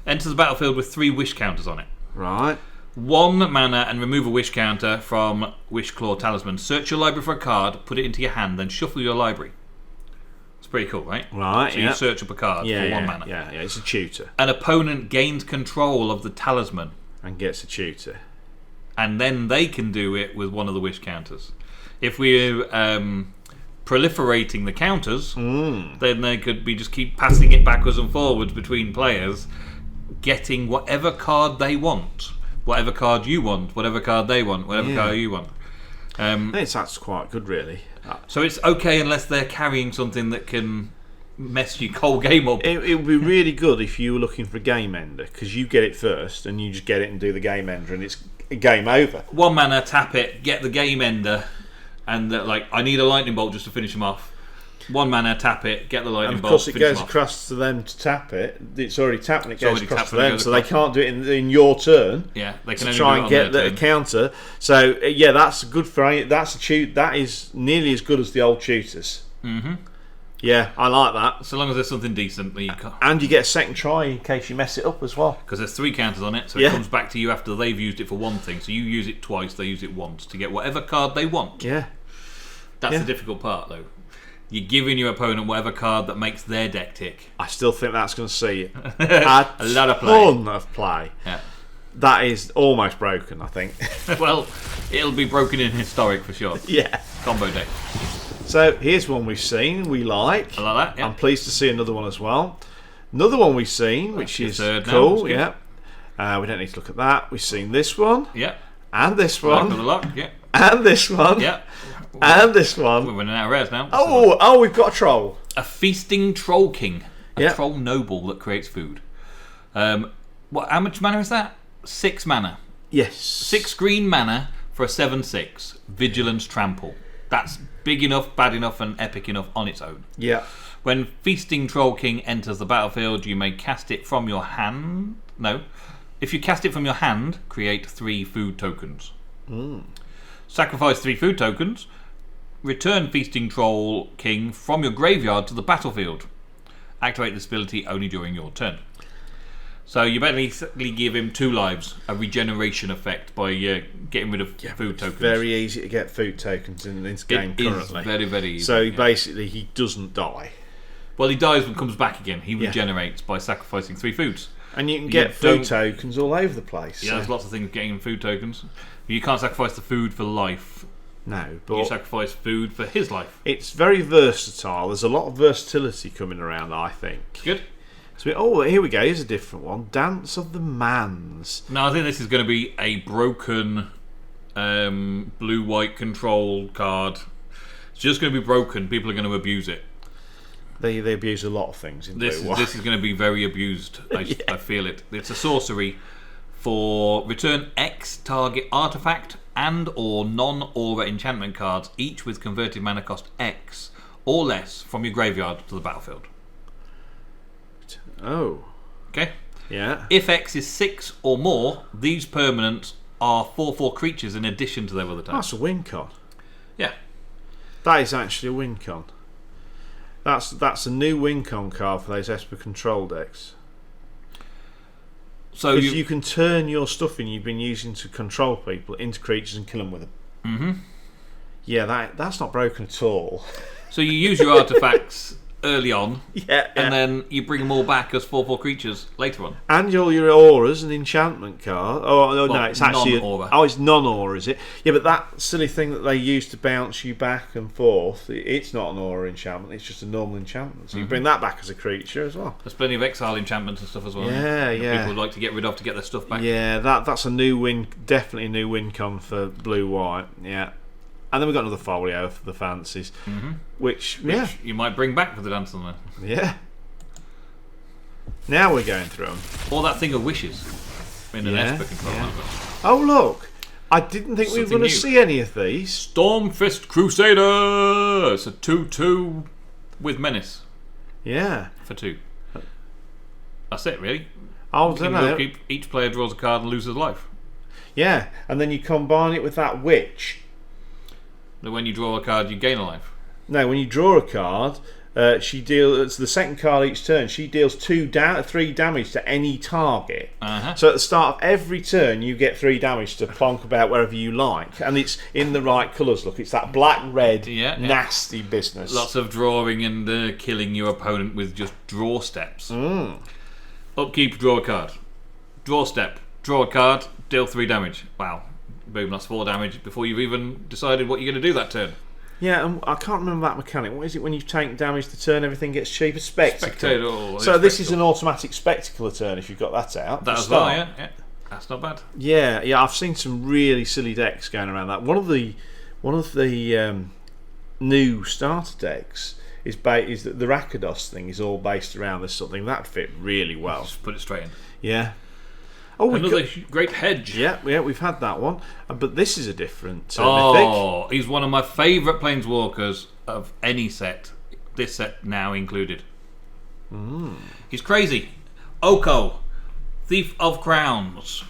Enters the battlefield with 3 wish counters on it. Right. 1 mana and remove a wish counter from Wish Claw Talisman. Search your library for a card, put it into your hand, then shuffle your library. It's pretty cool, right? Right. So you search up a card for 1 mana. Yeah, it's a tutor. An opponent gains control of the talisman. And gets a tutor. And then they can do it with one of the wish counters. If we're proliferating the counters, then they could be just keep passing it backwards and forwards between players, getting whatever card they want, whatever card you want, whatever card they want, whatever card you want. That's quite good, really. So it's okay unless they're carrying something that can mess your whole game up. It would be really good if you were looking for a game ender, because you get it first and you just get it and do the game ender and it's game over. 1 mana, tap it, get the game ender, and I need a lightning bolt just to finish them off. 1 mana, tap it, get the lightning bolt. And of course, it goes across to them to tap it. It's already tapped and it goes across to them, so they can't do it in your turn. Yeah, they can to only try do and it on get the counter. So that's good for. That is nearly as good as the old tutors. Mm-hmm. Yeah, I like that. So long as there's something decent. And you get a second try in case you mess it up as well. Because there's 3 counters on it, so it comes back to you after they've used it for one thing. So you use it twice, they use it once to get whatever card they want. Yeah. That's the difficult part, though. You're giving your opponent whatever card that makes their deck tick. I still think that's going to see a lot of play. Yeah. That is almost broken, I think. Well, it'll be broken in historic for sure. Yeah. Combo deck. So here's one we've seen, we like. I like that, yeah. I'm pleased to see another one as well. Another one we've seen, which is cool, we don't need to look at that. We've seen this one. Yeah. And this one. Yeah. And this one. Yeah. And this one. We're running out of rares now. We've got a troll. A feasting troll king. A troll noble that creates food. How much mana is that? 6 mana. Yes. 6 green mana for a 7/6. Vigilance Trample. That's big enough, bad enough, and epic enough on its own. Yeah. When Feasting Troll King enters the battlefield, you may cast it from your hand. No. If you cast it from your hand, create 3 food tokens. Sacrifice 3 food tokens. Return Feasting Troll King from your graveyard to the battlefield. Activate this ability only during your turn. So you basically give him 2 lives, a regeneration effect by getting rid of food tokens. Very easy to get food tokens in this game currently. It is very, very easy. So basically he doesn't die. Well, he dies and comes back again. He regenerates by sacrificing 3 foods. And you can get food tokens all over the place. Yeah, there's lots of things getting food tokens. You can't sacrifice the food for life. No, but you sacrifice food for his life. It's very versatile. There's a lot of versatility coming around, I think. Good. So, here we go. Here's a different one. Dance of the Mans. Now, I think this is going to be a broken blue-white control card. It's just going to be broken. People are going to abuse it. They abuse a lot of things in This is going to be very abused. I feel it. It's a sorcery for return X target artifact and or non-aura enchantment cards, each with converted mana cost X or less, from your graveyard to the battlefield. Oh. Okay? Yeah. If X is 6 or more, these permanents are 4/4 creatures in addition to their other types. That's a win con. Yeah. That is actually a win con. That's a new win con card for those Esper control decks. So Because you can turn your stuff you've been using to control people into creatures and kill them with them. Mm-hmm. Yeah, that's not broken at all. So you use your artifacts early on, Yeah. and then you bring them all back as 4/4 creatures later on. And all your auras and enchantment card. Oh no, Well, it's actually non-aura. it's non-aura, is it? Yeah, but that silly thing that they use to bounce you back and forth, it's not an aura enchantment. It's just a normal enchantment. So you bring that back as a creature as well. There's plenty of exile enchantments and stuff as well. Yeah, yeah. People would like to get rid of to get their stuff back. Yeah, that's a new win. Definitely a new win con for blue-white. Yeah. And then we've got another folio for the fancies, which you might bring back for the dance on there. yeah. Now we're going through them. Or that thing of wishes in an Yeah, Esper control. yeah. Oh look, I didn't think we were Something going to new. see any of these. Stormfist Crusader! It's a 2/2 with menace Yeah. for 2. That's it, really. I You don't can know. keep, each player draws a card and loses life. Yeah, and then you combine it with that witch. Then when you draw a card, you gain a life. No, when you draw a card, she deals. It's the second card each turn. She deals 3 damage to any target. Uh-huh. So at the start of every turn, you get 3 damage to plonk about wherever you like, and it's in the right colours. Look, it's that black red nasty business. Lots of drawing and killing your opponent with just draw steps. Upkeep, draw a card. Draw step, draw a card, deal 3 damage. Wow. Boom, that's 4 damage before you've even decided what you're going to do that turn. Yeah, and I can't remember that mechanic. What is it when you take damage the turn, everything gets cheaper? Spectacle. So this is an automatic spectacle a turn if you've got that out. That as well, yeah. That's not bad. Yeah, I've seen some really silly decks going around that. One of the new starter decks is that the Rakdos thing is all based around this sort of thing. That fit really well. Just put it straight in. Yeah. Oh, another great hedge. Yeah, we've had that one, but this is a different mythic. He's one of my favourite planeswalkers of any set. This set now included. He's crazy. Oko, Thief of Crowns.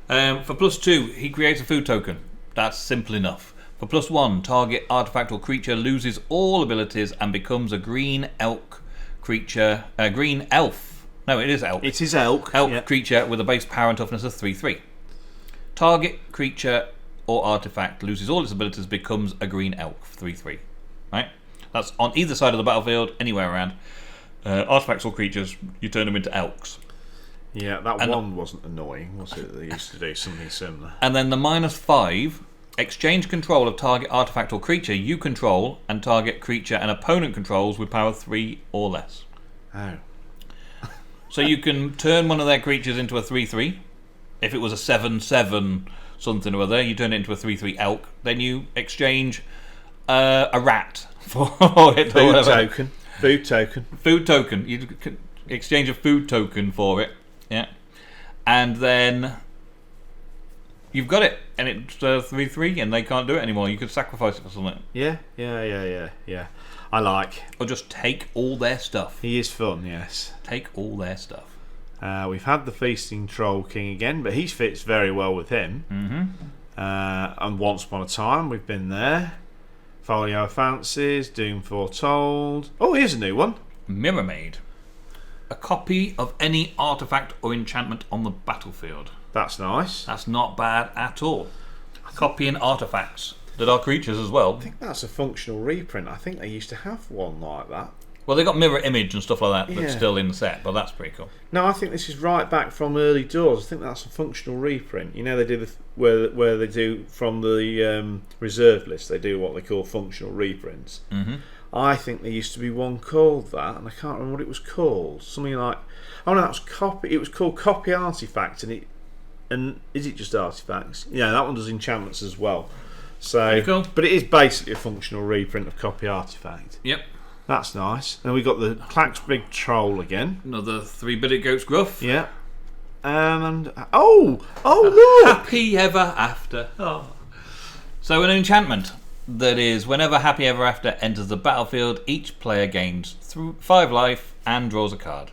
For +2, he creates a food token. That's simple enough. For +1, target artifact or creature loses all abilities and becomes a green elk creature. Green elf. No, it is elk. It is elk. Elk creature with a base power and toughness of 3/3. Target creature or artifact loses all its abilities, becomes a green elk 3/3. Right? That's on either side of the battlefield, anywhere around. Artifacts or creatures, you turn them into elks. Yeah, that one wasn't annoying, was it? They used to do something similar. And then the -5, exchange control of target artifact or creature you control and target creature and opponent controls with power 3 or less. Oh. So you can turn one of their creatures into a 3/3. If it was a 7/7 something or other, you turn it into a 3/3 elk. Then you exchange a rat for it. Food token. Food token. You can exchange a food token for it. Yeah. And then you've got it. And it's 3/3 and they can't do it anymore. You could sacrifice it for something. Yeah. I like. Or just take all their stuff. He is fun, yes. Take all their stuff. We've had the Feasting Troll King again, but he fits very well with him. And Once Upon a Time, we've been there. Folio Fancies, Doom Foretold. Oh, here's a new one. Mirror Maid. A copy of any artifact or enchantment on the battlefield. That's nice. That's not bad at all. Copying artifacts that are creatures as well. I think that's a functional reprint. I think they used to have one like that. Well, they got mirror image and stuff like that, but Yeah. still in the set. But that's pretty cool. No, I think this is right back from early doors. I think that's a functional reprint. You know, they do where they do from the reserve list. They do what they call functional reprints. Mm-hmm. I think there used to be one called that, and I can't remember what it was called. Something like, oh no, that was copy. It was called Copy Artifact, and is it just artifacts? Yeah, that one does enchantments as well. So, Very cool. But it is basically a functional reprint of Copy Artifact. Yep. That's nice. And we got the Clack's Big Troll again. Another 3-bitted Goat's Gruff. Yeah. And oh look! Happy Ever After. Oh. So an enchantment that is whenever Happy Ever After enters the battlefield, each player gains 5 life and draws a card.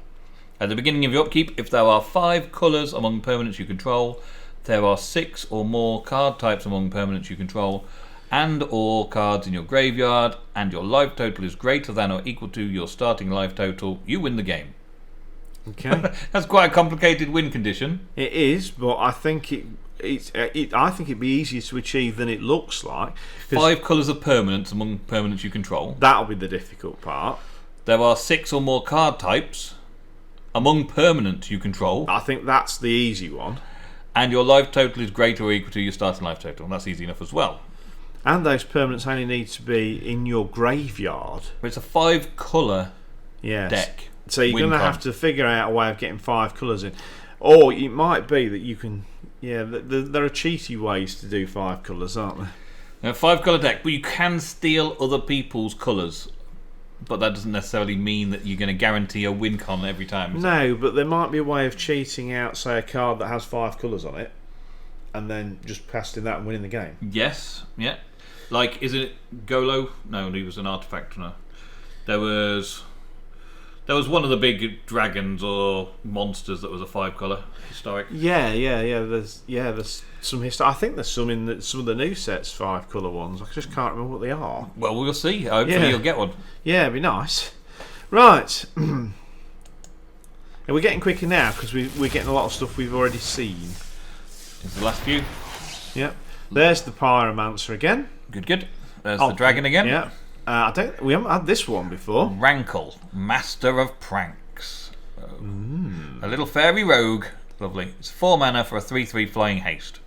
At the beginning of your upkeep, if there are 5 colours among permanents you control, there are 6 or more card types among permanents you control, and or cards in your graveyard, and your life total is greater than or equal to your starting life total, you win the game. Okay. That's quite a complicated win condition. It is, but I think I think it'd be easier to achieve than it looks like. 5 colours of permanents among permanents you control. That'll be the difficult part. There are 6 or more card types among permanents you control, I think that's the easy one. and your life total is greater or equal to your starting life total. And that's easy enough as well. And those permanents only need to be in your graveyard. But it's a 5 colour Yes. deck. So you're Win going to con. have to figure out a way of getting 5 colours in. Or it might be that you can... Yeah, there are cheaty ways to do 5 colours, aren't there? Now, 5 colour deck, but you can steal other people's colours. But that doesn't necessarily mean that you're going to guarantee a win con every time. No, but there might be a way of cheating out, say, a card that has 5 colours on it, and then just casting that and winning the game. Yes, yeah. Like, is it Golo? No, he was an artifact. No. There was one of the big dragons or monsters that was a 5 colour historic. Yeah. There's some history. I think there's some in some of the new sets 5 colour ones. I just can't remember what they are. Well, we'll see. Hopefully Yeah. you'll get one. Yeah, it'd be nice. Right. And we're getting quicker now because we're getting a lot of stuff we've already seen. It's the last few. Yep. There's the Pyromancer again. Good. There's the dragon again. Yeah. We haven't had this one before. Rankle, Master of Pranks. A little fairy rogue. Lovely. It's 4 mana for a 3/3 flying haste.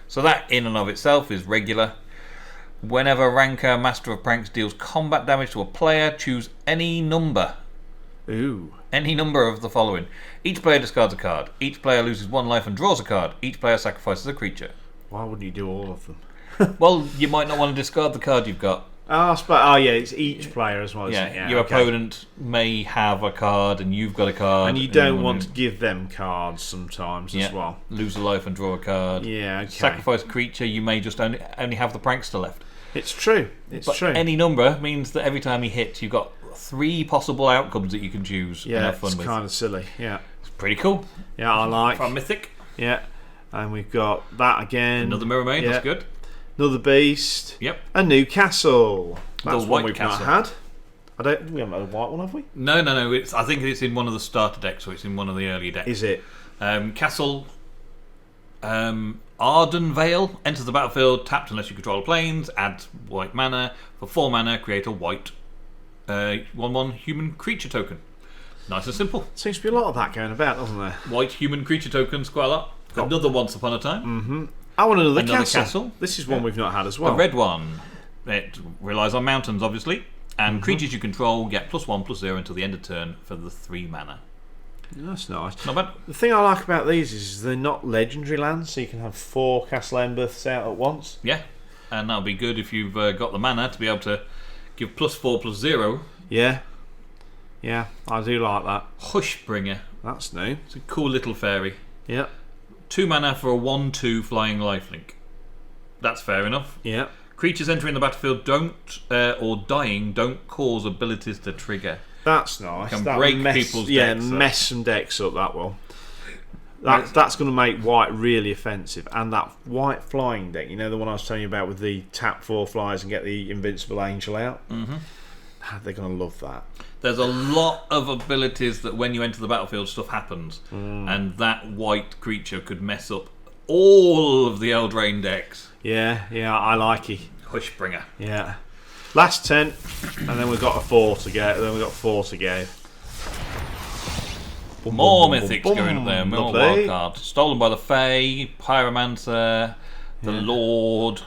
So that in and of itself is regular. Whenever Ranker, Master of Pranks deals combat damage to a player, choose any number. Ooh. Any number of the following. Each player discards a card. Each player loses 1 life and draws a card. Each player sacrifices a creature. Why wouldn't you do all of them? Well, you might not want to discard the card you've got. Oh, yeah, it's each player as well. Isn't it? Yeah, your opponent may have a card and you've got a card. And you don't want to give them cards sometimes as well. Lose a life and draw a card. Yeah, okay. Sacrifice a creature, you may just only have the prankster left. It's true. But any number means that every time he hits, you've got 3 possible outcomes that you can choose and Yeah, have fun it's with. kind of silly. Yeah. It's pretty cool. Yeah, I like. From Mythic. Yeah. And we've got that again. Another Mirror Maid, Yeah. that's good. Another Beast. Yep. A new Castle. That's The one White we've Castle. not had. We haven't had a white one, have we? No. I think it's in one of the starter decks, or it's in one of the earlier decks. Is it? Castle. Arden Vale. Enters the battlefield, tapped unless you control planes. Adds white mana. For 4 mana, create a white 1/1 human creature token. Nice and simple. Seems to be a lot of that going about, doesn't there? White human creature tokens, quite a lot. Another Once Upon a Time. I want another Another castle. castle. This is one we've not had as The well. red one. It relies on mountains, obviously. And creatures you control get +1/+0 until the end of turn for the 3 mana. That's nice. Not bad. The thing I like about these is they're not legendary lands, so you can have 4 Castle Embers out at once. Yeah. And that'll be good if you've got the mana to be able to give +4/+0. Yeah. Yeah, I do like that. Hushbringer. That's new. It's a cool little fairy. Yeah. 2 mana for a 1/2 flying lifelink. That's fair enough. Yeah. Creatures entering the battlefield or dying don't cause abilities to trigger. That's nice. Can That break mess, people's yeah, decks up. mess some decks up, that will. That's going to make white really offensive. And that white flying deck, you know the one I was telling you about with the tap 4 flyers and get the Invincible Angel out? They're going to love that. There's a lot of abilities that when you enter the battlefield stuff happens, and that white creature could mess up all of the Eldraine decks. Yeah, I like it. Hushbringer. Yeah. Last 10, and then we've got a 4 to go. Then we've got 4 to go. More mythics going up there. More Lovely. wild cards. Stolen by the Fae, Pyromancer, the Lord,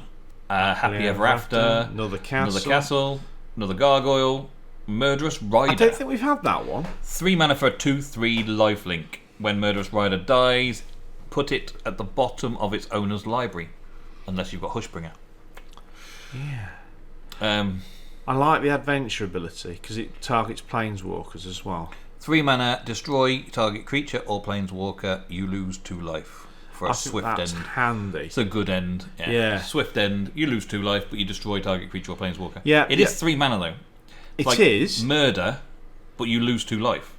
Happy Ever After, Another castle. Another Gargoyle, Murderous Rider. I don't think we've had that one. 3 mana for a 2/3 lifelink. When Murderous Rider dies, put it at the bottom of its owner's library, unless you've got Hushbringer. Yeah. I like the adventure ability because it targets planeswalkers as well. 3 mana, destroy target creature or planeswalker. You lose 2 life for a swift that's end. handy. It's a good end. Yeah. Swift end. You lose 2 life, but you destroy target creature or planeswalker. Yeah. It is 3 mana though. It is murder, but you lose 2 life.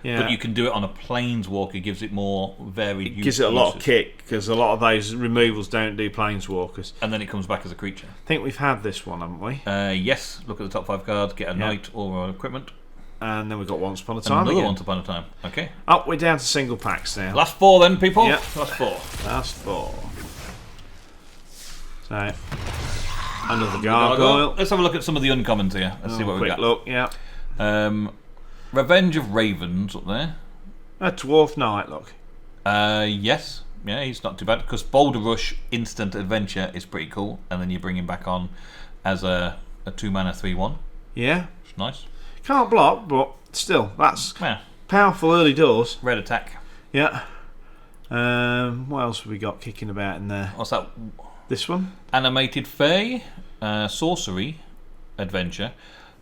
Yeah. But you can do it on a planeswalker. Gives it more varied. It gives it a lot of kick because a lot of those removals don't do planeswalkers. And then it comes back as a creature. I think we've had this one, haven't we? Yes. Look at the top 5 cards. Get a knight or equipment. And then we've got Once Upon a Time. Another again. Once Upon a Time. Okay. Up, we're down to single packs now. Last 4 then, people. Yep. Last 4. Last 4. So, another gargoyle. Let's have a look at some of the uncommons here. Let's see what we've got. Look, yeah. Revenge of Ravens up there. A dwarf knight, look. Yes. Yeah, he's not too bad. Because Boulder Rush Instant Adventure is pretty cool. And then you bring him back on as a 2 mana 3/1. Yeah. It's nice. Can't block, but still, that's powerful early doors. Red attack. Yeah. What else have we got kicking about in there? What's that? This one? Animated Fae. Sorcery Adventure.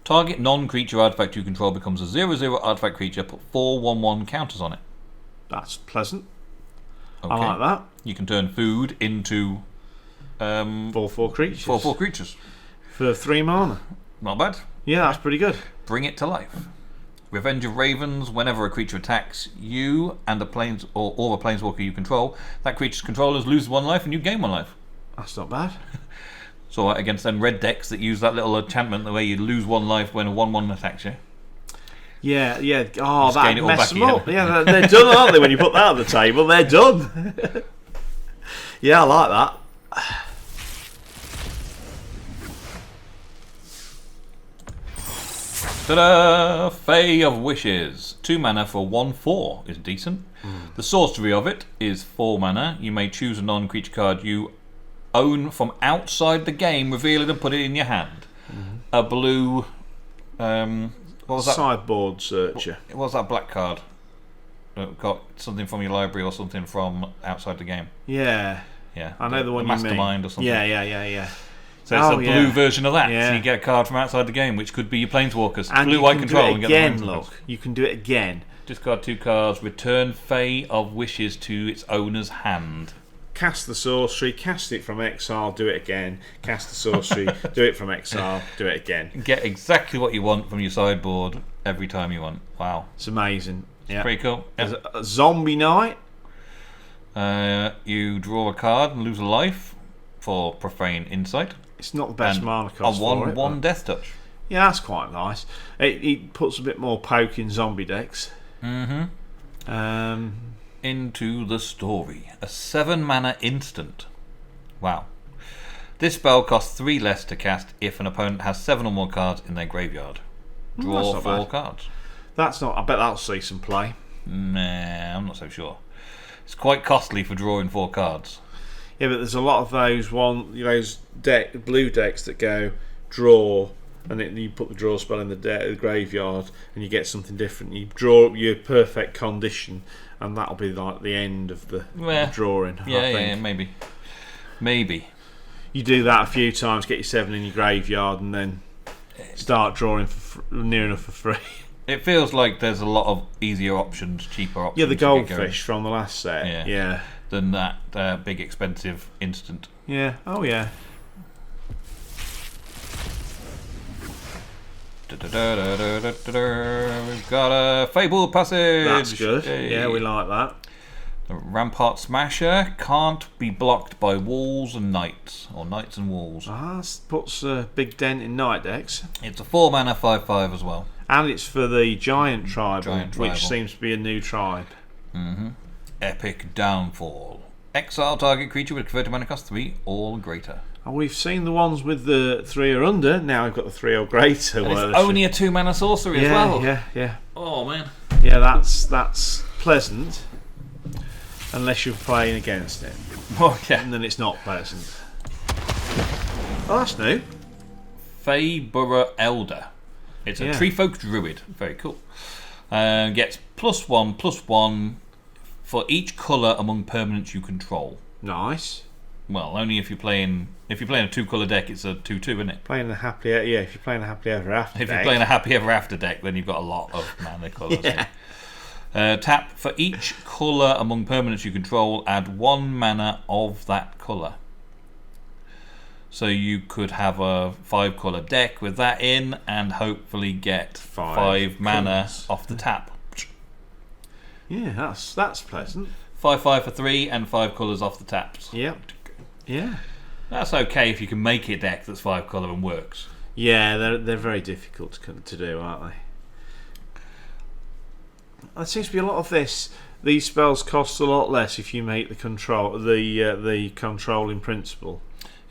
Target non-creature artifact you control becomes a 0/0 artifact creature. Put 4/1/1 counters on it. That's pleasant. Okay. I like that. You can turn food into 4/4 creatures. 4/4 creatures. For 3 mana. Not bad. Yeah, that's pretty good. Bring it to life. Revenge of Ravens. Whenever a creature attacks you and a planes or a planeswalker you control, that creature's controllers lose 1 life and you gain 1 life. That's not bad. So against them red decks that use that little enchantment, the way you lose 1 life when a 1/1 attacks you. Yeah, yeah. Oh, Just gain that it all mess back them again. up. Yeah, they're done, aren't they? When you put that on the table, they're done. Yeah, I like that. Ta-da! Fae of Wishes. 2 mana for 1/4 is decent. The sorcery of it is 4 mana. You may choose a non-creature card you own from outside the game, reveal it and put it in your hand. A blue... what was that? Sideboard searcher. What was that black card? Got something from your library or something from outside the game. Yeah. Yeah. I know the one you mean. Mastermind or something. Yeah. So it's a blue version of that. Yeah. So you get a card from outside the game, which could be your planeswalkers. And Blue, you white can control do it and get again, the look. You can do it again. Discard 2 cards. Return Fae of Wishes to its owner's hand. Cast the sorcery, cast it from exile, do it again. Cast the sorcery, do it from exile, do it again. Get exactly what you want from your sideboard every time you want. Wow. It's amazing. Yeah. Pretty cool. There's a zombie knight. You draw a card and lose a life for Profane Insight. It's not the best And mana cost a for it. 1/1 Death Touch. Yeah, that's quite nice. It puts a bit more poke in zombie decks. Into the Story. A 7 mana instant. Wow. This spell costs 3 less to cast if an opponent has 7 or more cards in their graveyard. Draw that's not 4 bad. cards. That's not. I bet that'll see some play. Nah, I'm not so sure. It's quite costly for drawing 4 cards. Yeah, but there's a lot of those blue decks that go draw, and then you put the draw spell in the graveyard, and you get something different. You draw your perfect condition, and that'll be like the end of the drawing. I think. Yeah, maybe. You do that a few times, get your 7 in your graveyard, and then start drawing near enough for free. It feels like there's a lot of easier options, cheaper options. Yeah, the to get going goldfish from the last set. Yeah. Than that big expensive instant. Yeah. Oh yeah. We've got a Fable Passage. That's good. Yay. Yeah, we like that. The Rampart Smasher can't be blocked by walls and knights, or knights and walls. Puts a big dent in night decks. It's a 4 mana 5/5 as well. And it's for the giant tribal, which seems to be a new tribe. Epic Downfall. Exile target creature with converted mana cost 3 or greater. And we've seen the ones with the 3 or under. Now we've got the 3 or greater. And it's only a 2-mana sorcery as well. Yeah. Oh man. Yeah, that's pleasant. Unless you're playing against it. Oh yeah. And then it's not pleasant. Oh, that's new. Fayborough Elder. It's a Treefolk Druid. Very cool. Gets +1/+1 for each colour among permanents you control. Nice. Well, only if you're playing a 2-colour deck, it's a 2/2, isn't it? Playing the happily, if you're playing a happily ever after If deck. you're playing a happy ever after deck, then you've got a lot of mana colours. Tap for each colour among permanents you control. Add 1 mana of that colour. So you could have a 5-colour deck with that in, and hopefully get 5 mana off the tap. Yeah, that's pleasant. 5/5 for 3 and 5 colours off the taps. Yep. Yeah. That's okay if you can make a deck that's 5 colour and works. Yeah, they're very difficult to do, aren't they? There seems to be a lot of this. These spells cost a lot less if you make the controlling principle.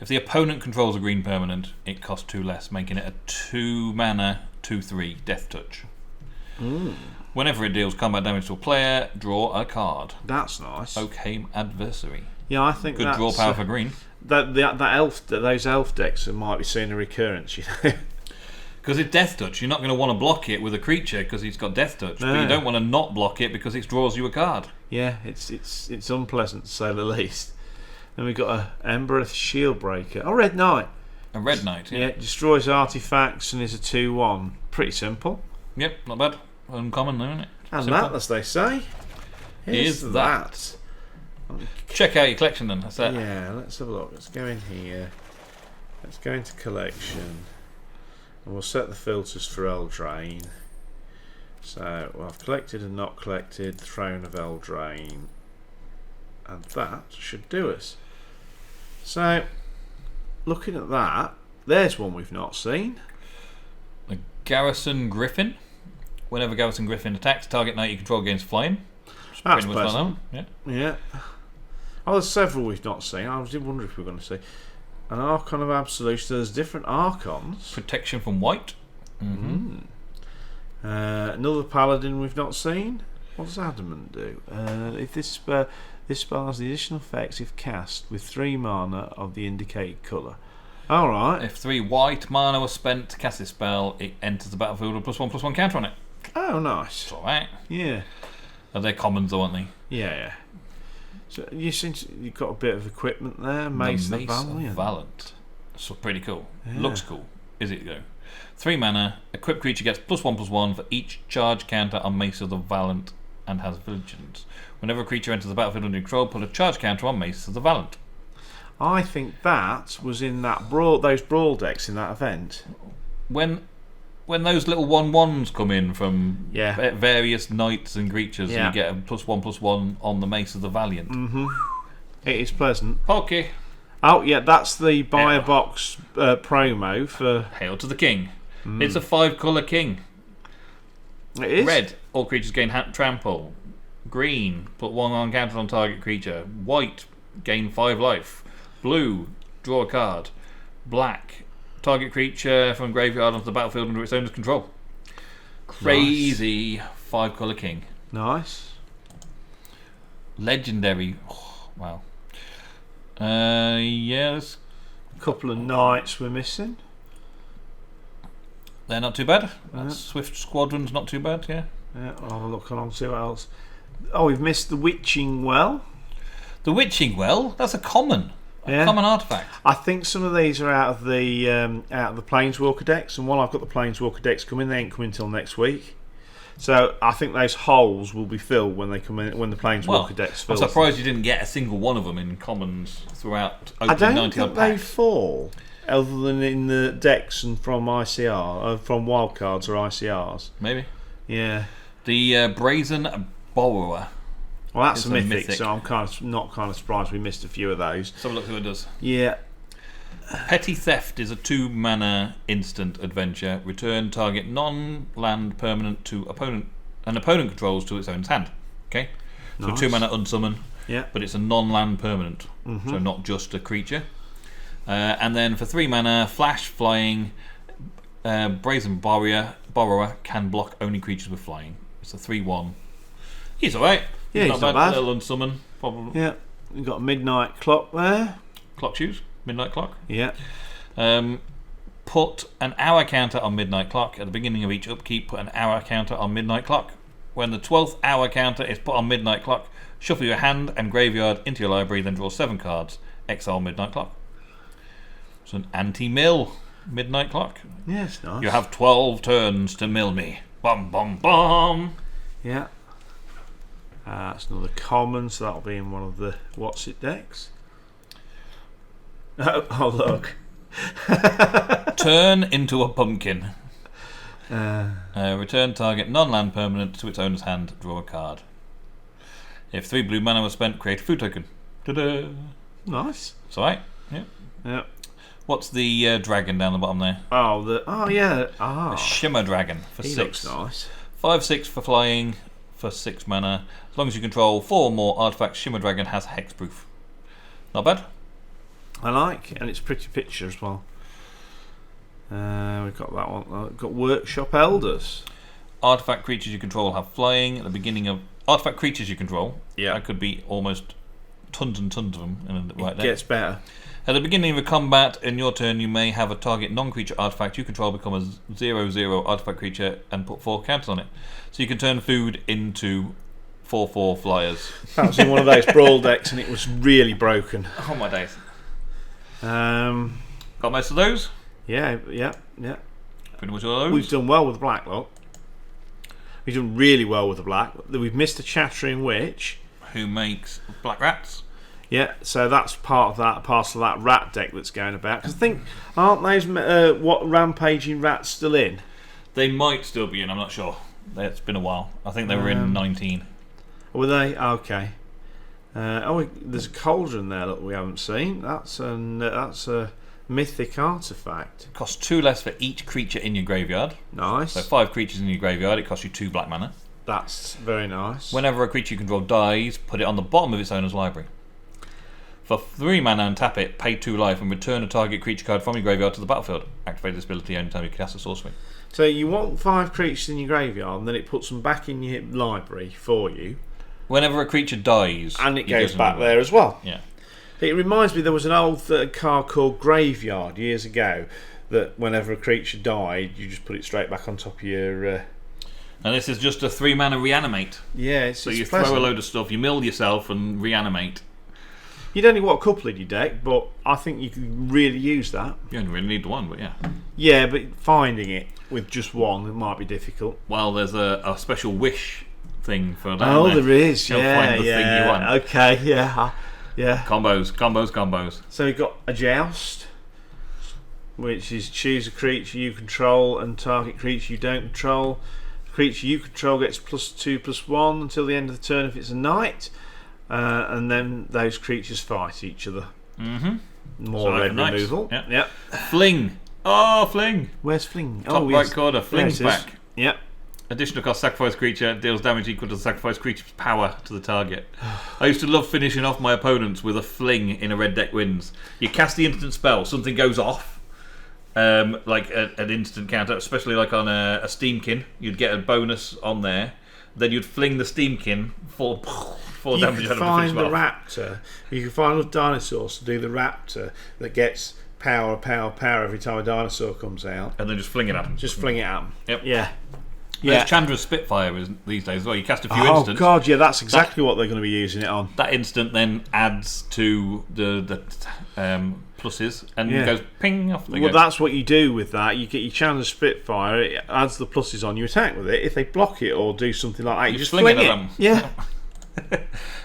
If the opponent controls a green permanent, it costs 2 less, making it a 2-mana 2/3 Death Touch. Whenever it deals combat damage to a player, draw a card. That's nice. Oakham Adversary. Yeah, I think good that's, draw power for green. Those elf decks might be seeing a recurrence, you know. Because it's Death Touch, you're not going to want to block it with a creature because he's got Death Touch, but you don't want to not block it because it draws you a card. Yeah, it's unpleasant to say the least. Then we've got a Embereth Shieldbreaker. Oh, Red Knight. A Red Knight, yeah. Yeah, destroys artifacts and is a 2/1. Pretty simple. Yep, not bad. Uncommon, though, isn't it? And simple. that, as they say, is that. Check out your collection then. That's that. Yeah, let's have a look. Let's go in here. Let's go into collection. And we'll set the filters for Eldraine. So, I've collected and not collected Throne of Eldraine. And that should do us. So, looking at that, there's one we've not seen. A Garrison Griffin. Whenever Garrison Griffin attacks, target knight you control gains flying. That's pretty much like that. Yeah. Oh, there's several we've not seen. I was wondering if we were going to see. An Archon of Absolution. There's different Archons. Protection from white. Another Paladin we've not seen. What does Adamant do? If this spell has the additional effects if cast with 3 mana of the indicated colour. Alright. If 3 white mana was spent to cast this spell, it enters the battlefield with +1/+1 counter on it. Oh, nice. It's alright. Yeah. They're commons though, aren't they? Yeah. So you've got a bit of equipment there. Mace of Valiant. So pretty cool. Yeah. Looks cool. Is it though? 3 mana. Equipped creature gets +1/+1 for each charge counter on Mace of the Valiant and has Vigilance. Whenever a creature enters the battlefield under control, put a charge counter on Mace of the Valiant. I think that was in those brawl decks in that event. When those little 1/1s come in from various knights and creatures, you get a +1/+1 on the Mace of the Valiant. It is pleasant. Okay. Oh yeah, that's the buy a box promo for Hail to the King. It's a 5-colour king. It is Red, all creatures gain trample. Green, put 1 on counter on target creature. White, gain 5 life. Blue, draw a card. Black, target creature from graveyard onto the battlefield under its owner's control. Crazy 5-colour king. Nice. Legendary. Oh, wow. Yes. A couple of knights we're missing. They're not too bad. Swift Squadron's not too bad, yeah. Yeah, I'll have a look along and see what else. Oh, we've missed the Witching Well. The Witching Well? That's a common. Common artifact. I think some of these are out of the Planeswalker decks, and while I've got the Planeswalker decks coming, they ain't coming until next week. So I think those holes will be filled when they come in, when the Planeswalker decks fill. I'm surprised you didn't get a single one of them in commons throughout opening I don't 90 think odd they packs. fall, other than in the decks and from ICR, from wildcards or ICRs. Maybe. Yeah. The Brazen Borrower. Well, that's It's a a mythic, mythic. so I'm not surprised we missed a few of those. Let's have a look who it does. Yeah. Petty Theft is a 2-mana instant adventure. Return target non-land permanent to opponent. An opponent controls to its own hand. Okay? So Nice. 2-mana unsummon. Yeah. But it's a non-land permanent. So not just a creature. And then for 3 mana, flash, flying, Brazen Borrower can block only creatures with flying. It's a 3/1. He's alright. Yeah, he's not bad. Little unsummon, probably. Yeah, you've got a midnight clock there. Clock choose, midnight clock. Yeah. Put an hour counter on midnight clock. At the beginning of each upkeep, put an hour counter on midnight clock. When the 12th hour counter is put on midnight clock, shuffle your hand and graveyard into your library, then draw 7 cards. Exile midnight clock. It's an anti-mill midnight clock. Yeah, it's nice. You have 12 turns to mill me. Bum bum bum. Yeah. That's another common, so that'll be in one of the What's It decks. Oh look. Turn into a pumpkin. Return target non-land permanent to its owner's hand. Draw a card. If 3 blue mana was spent, create a food token. Ta-da! Nice. It's alright. Yeah. Yeah. What's the dragon down the bottom there? Oh yeah. A shimmer dragon for he 6. Looks nice. 5/6 for flying for 6 mana. As long as you control 4 or more artifacts, Shimmer Dragon has hexproof. Not bad. I like, and it's a pretty picture as well. We've got that one. We've got Workshop Elders. Artifact creatures you control have flying. At the beginning of artifact creatures you control, that could be almost tons and tons of them in the right there. It gets better. At the beginning of a combat, in your turn, you may have a target non-creature artifact you control become a 0/0 artifact creature and put 4 counters on it. So you can turn food into 4/4 flyers. That was in one of those brawl decks, and it was really broken. Oh my days! Got most of those? Yeah. Pretty much all those. We've done well with the black, look. We've done really well with the black. We've missed a Chattering Witch, who makes black rats. Yeah, so that's part of that rat deck that's going about. Because I think, aren't those rampaging rats still in? They might still be in. I'm not sure. It's been a while. I think they were in 19. Were they? Okay. There's a cauldron there that we haven't seen. That's a mythic artifact. It costs 2 less for each creature in your graveyard. Nice. So 5 creatures in your graveyard. It costs you 2 black mana. That's very nice. Whenever a creature you control dies, put it on the bottom of its owner's library. For 3 mana and tap it, pay 2 life and return a target creature card from your graveyard to the battlefield. Activate this ability anytime you cast a sorcery. So you want 5 creatures in your graveyard, and then it puts them back in your library for you. Whenever a creature dies, and it goes back there as well. Yeah. It reminds me, there was an old card called Graveyard years ago, that whenever a creature died, you just put it straight back on top of your. And this is just a 3 mana reanimate. Yeah, so you throw a load of stuff, you mill yourself and reanimate. You'd only want a couple in your deck, but I think you can really use that. You only really need the one, but yeah. Yeah, but finding it with just one, it might be difficult. Well, there's a special wish thing for that. Oh, there is. You'll find the thing you want. Okay, yeah. Combos. So we've got a Joust, which is choose a creature you control and target creature you don't control. The creature you control gets +2/+1 until the end of the turn if it's a knight. And then those creatures fight each other. Mm-hmm. More red removal. Yep. Fling. Oh, Fling. Where's Fling? Top right corner. Fling's back. Yep. Additional cost, sacrifice creature, deals damage equal to the sacrifice creature's power to the target. I used to love finishing off my opponents with a Fling in a red deck wins. You cast the instant spell, something goes off, like an instant counter, especially like on a Steamkin. You'd get a bonus on there. Then you'd fling the Steamkin for damage. You can find the raptor. You can find enough dinosaurs to do the raptor that gets power every time a dinosaur comes out. And then just fling it at them. Just fling it at them. Yep. Yeah. There's Chandra's Spitfire these days as well. You cast a few instants. Oh god, yeah, that's exactly what they're going to be using it on. That instant then adds to the pluses and goes ping off. Well, that's what you do with that. You get your Chandra's Spitfire, it adds the pluses on, you attack with it. If they block it or do something like that, you just fling it at them. Yeah.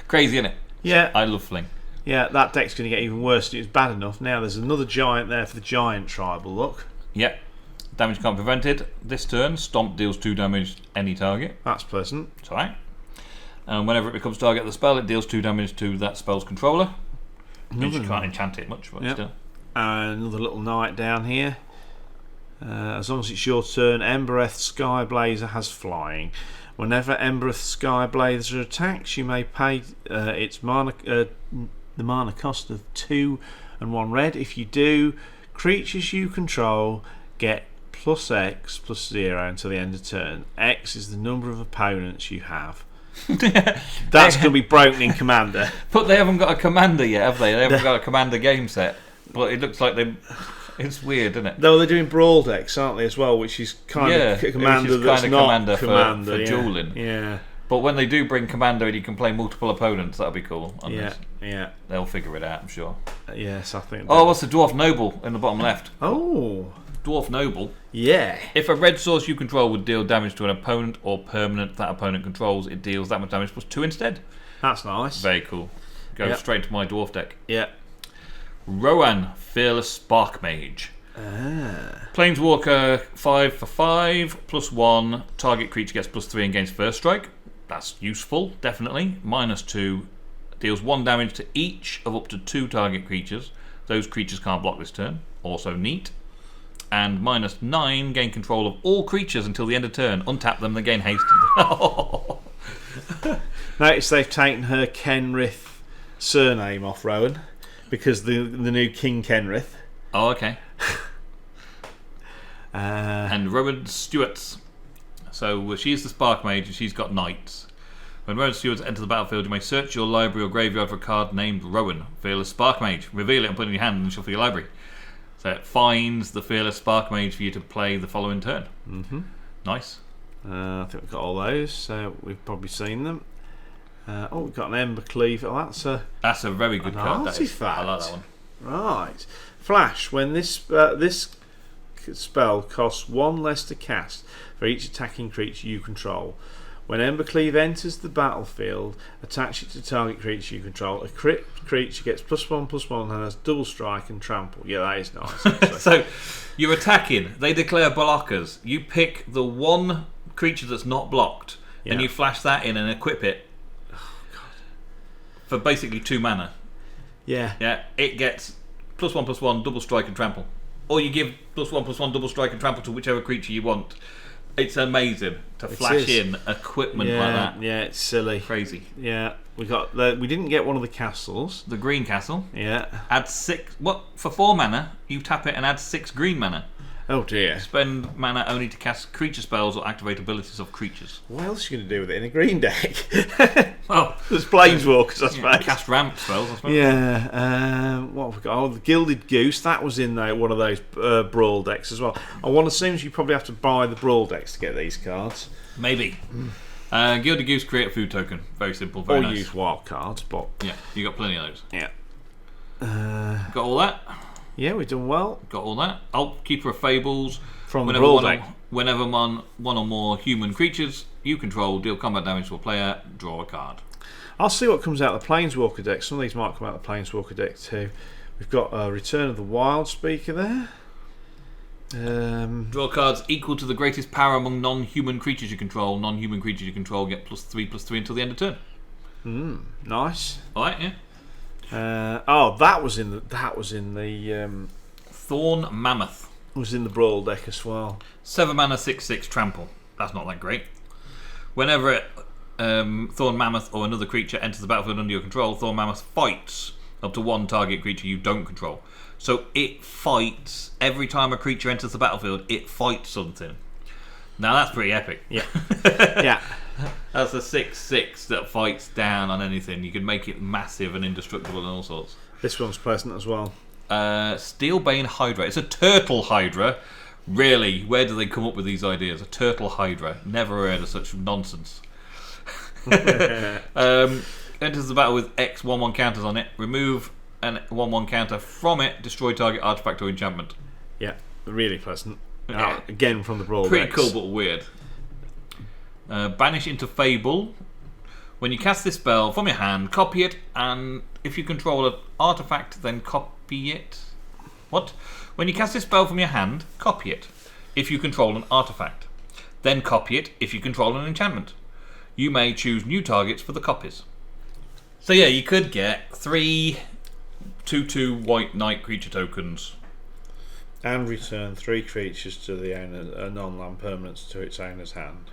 Crazy, isn't it? Yeah. I love Fling. Yeah, that deck's going to get even worse. It's bad enough. Now there's another giant there for the giant tribal, look. Yep. Damage can't be prevented. This turn, Stomp deals 2 damage any target. That's pleasant. It's alright. And whenever it becomes target of the spell, it deals 2 damage to that spell's controller. You can't enchant it much, but still. And another little knight down here. As long as it's your turn, Embereth Skyblazer has flying. Whenever Embereth Skyblazer attacks, you may pay its mana, the mana cost of 2 and 1 red. If you do, creatures you control get +X +0 until the end of turn. X is the number of opponents you have. That's going to be broken in Commander. But they haven't got a Commander yet, have they? They haven't got a Commander game set. But it looks like they... It's weird, isn't it? Though they're doing Brawl decks, aren't they, as well, which is kind of Commander that's not Commander for dueling. Yeah. But when they do bring Commander and you can play multiple opponents, that'll be cool. Yeah. They'll figure it out, I'm sure. Yes, I think. Oh, what's the Dwarf Noble in the bottom left? Oh. Dwarf Noble. Yeah. If a red source you control would deal damage to an opponent or permanent that opponent controls, it deals that much damage +2 instead. That's nice. Very cool. Go straight to my dwarf deck. Yeah. Rowan, Fearless Spark Mage. Planeswalker, 5 for 5, +1. Target creature gets +3 and gains first strike. That's useful, definitely. -2. Deals 1 damage to each of up to 2 target creatures. Those creatures can't block this turn. Also neat. And -9, gain control of all creatures until the end of turn. Untap them, then gain haste. Notice they've taken her Kenrith surname off Rowan because the new King Kenrith. Oh, okay. And Rowan Stewart's. So she's the Spark Mage and she's got Knights. When Rowan Stewart's enter the battlefield, you may search your library or graveyard for a card named Rowan, Fearless Spark Mage. Reveal it and put it in your hand and shuffle your library. So it finds the Fearless Spark Mage for you to play the following turn. Mm-hmm. Nice. I think we've got all those, so we've probably seen them. We've got an Embercleave. Oh, that's a very good card. Artifact. I like that one. Right. Flash. When this spell costs 1 less to cast for each attacking creature you control. When Embercleave enters the battlefield, attach it to target creature you control. A crit creature gets +1/+1 and has double strike and trample. Yeah, that is nice. So you're attacking. They declare blockers. You pick the one creature that's not blocked, and you flash that in and equip it. Oh, God. For basically 2 mana. Yeah. Yeah. It gets +1/+1, double strike and trample. Or you give +1/+1, double strike and trample to whichever creature you want. It's amazing to flash in equipment like that. Yeah, it's silly. Crazy. Yeah, we didn't get one of the castles. The green castle. Yeah. Add 6. What for 4 mana? You tap it and add 6 green mana. Oh dear. Spend mana only to cast creature spells or activate abilities of creatures. What else are you going to do with it in a green deck? Well, there's planeswalkers, I suppose. Cast ramp spells, I suppose. Yeah. What have we got? Oh, the Gilded Goose. That was in one of those Brawl decks as well. I want to assume you probably have to buy the Brawl decks to get these cards. Maybe. Gilded Goose, create a food token. Very simple, very nice. Or use wild cards, but... Yeah, you got plenty of those. Yeah. Got all that? Yeah, we've done well. Got all that. Keeper of Fables. From the Brawl deck. Whenever one or more human creatures you control deal combat damage to a player, draw a card. I'll see what comes out of the Planeswalker deck. Some of these might come out of the Planeswalker deck too. We've got Return of the Wild Speaker there. Draw cards equal to the greatest power among non-human creatures you control. Non-human creatures you control get +3/+3 until the end of turn. Nice. Alright, yeah. That was in the Thorn Mammoth. Was in the Brawl deck as well. 7 mana, 6/6 trample. That's not that great. Whenever Thorn Mammoth or another creature enters the battlefield under your control, Thorn Mammoth fights up to 1 target creature you don't control. So it fights every time a creature enters the battlefield. It fights something. Now that's pretty epic. Yeah. Yeah. That's a 6/6 that fights down on anything. You can make it massive and indestructible and all sorts. This one's pleasant as well. Steelbane Hydra. It's a turtle Hydra. Really, where do they come up with these ideas? A turtle Hydra. Never heard of such nonsense. Enters the battle with X 1/1 counters on it. Remove an 1/1 counter from it. Destroy target artifact or enchantment. Yeah, really pleasant. Again from the Brawl Pretty decks. cool but weird. Banish into Fable. When you cast this spell from your hand, copy it, and if you control an artifact, then copy it. What? When you cast this spell from your hand, copy it. If you control an artifact, then copy it if you control an enchantment. You may choose new targets for the copies. So yeah, you could get 3 2/2 white knight creature tokens. And return 3 creatures to the owner, non-land permanents to its owner's hand.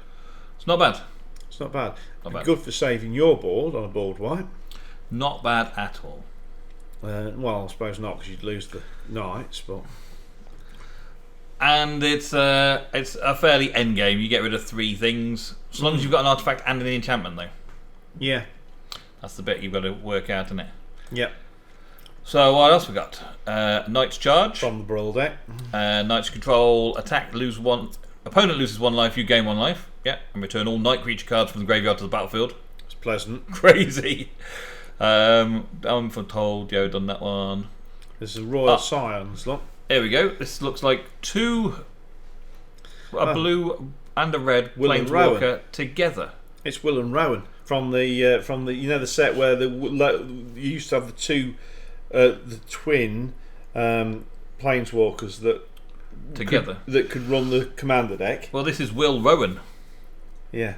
It's not bad. It's not bad. Not bad. Good for saving your board on a board wipe. Not bad at all. Well, I suppose not, because you'd lose the knights, but And it's a fairly end game. You get rid of 3 things, as long as you've got an artifact and an enchantment, though. yeah, That's the bit you've got to work out, isn't it? yeah. So what else we got? Knight's Charge. From the Brawl deck. Knight's Control. Attack, lose 1. Opponent loses 1 life, you gain 1 life. Yeah, and return all Knight creature cards from the graveyard to the battlefield. It's pleasant. Crazy. I'm told Joe done that one. There's a Royal Scions, look. Here we go. This looks like 2, a blue and a red Will and Planeswalker together. It's Will and Rowan from the you know the set where you used to have the twin planeswalkers that Together. that could run the commander deck. Well, this is Will Rowan. Yeah,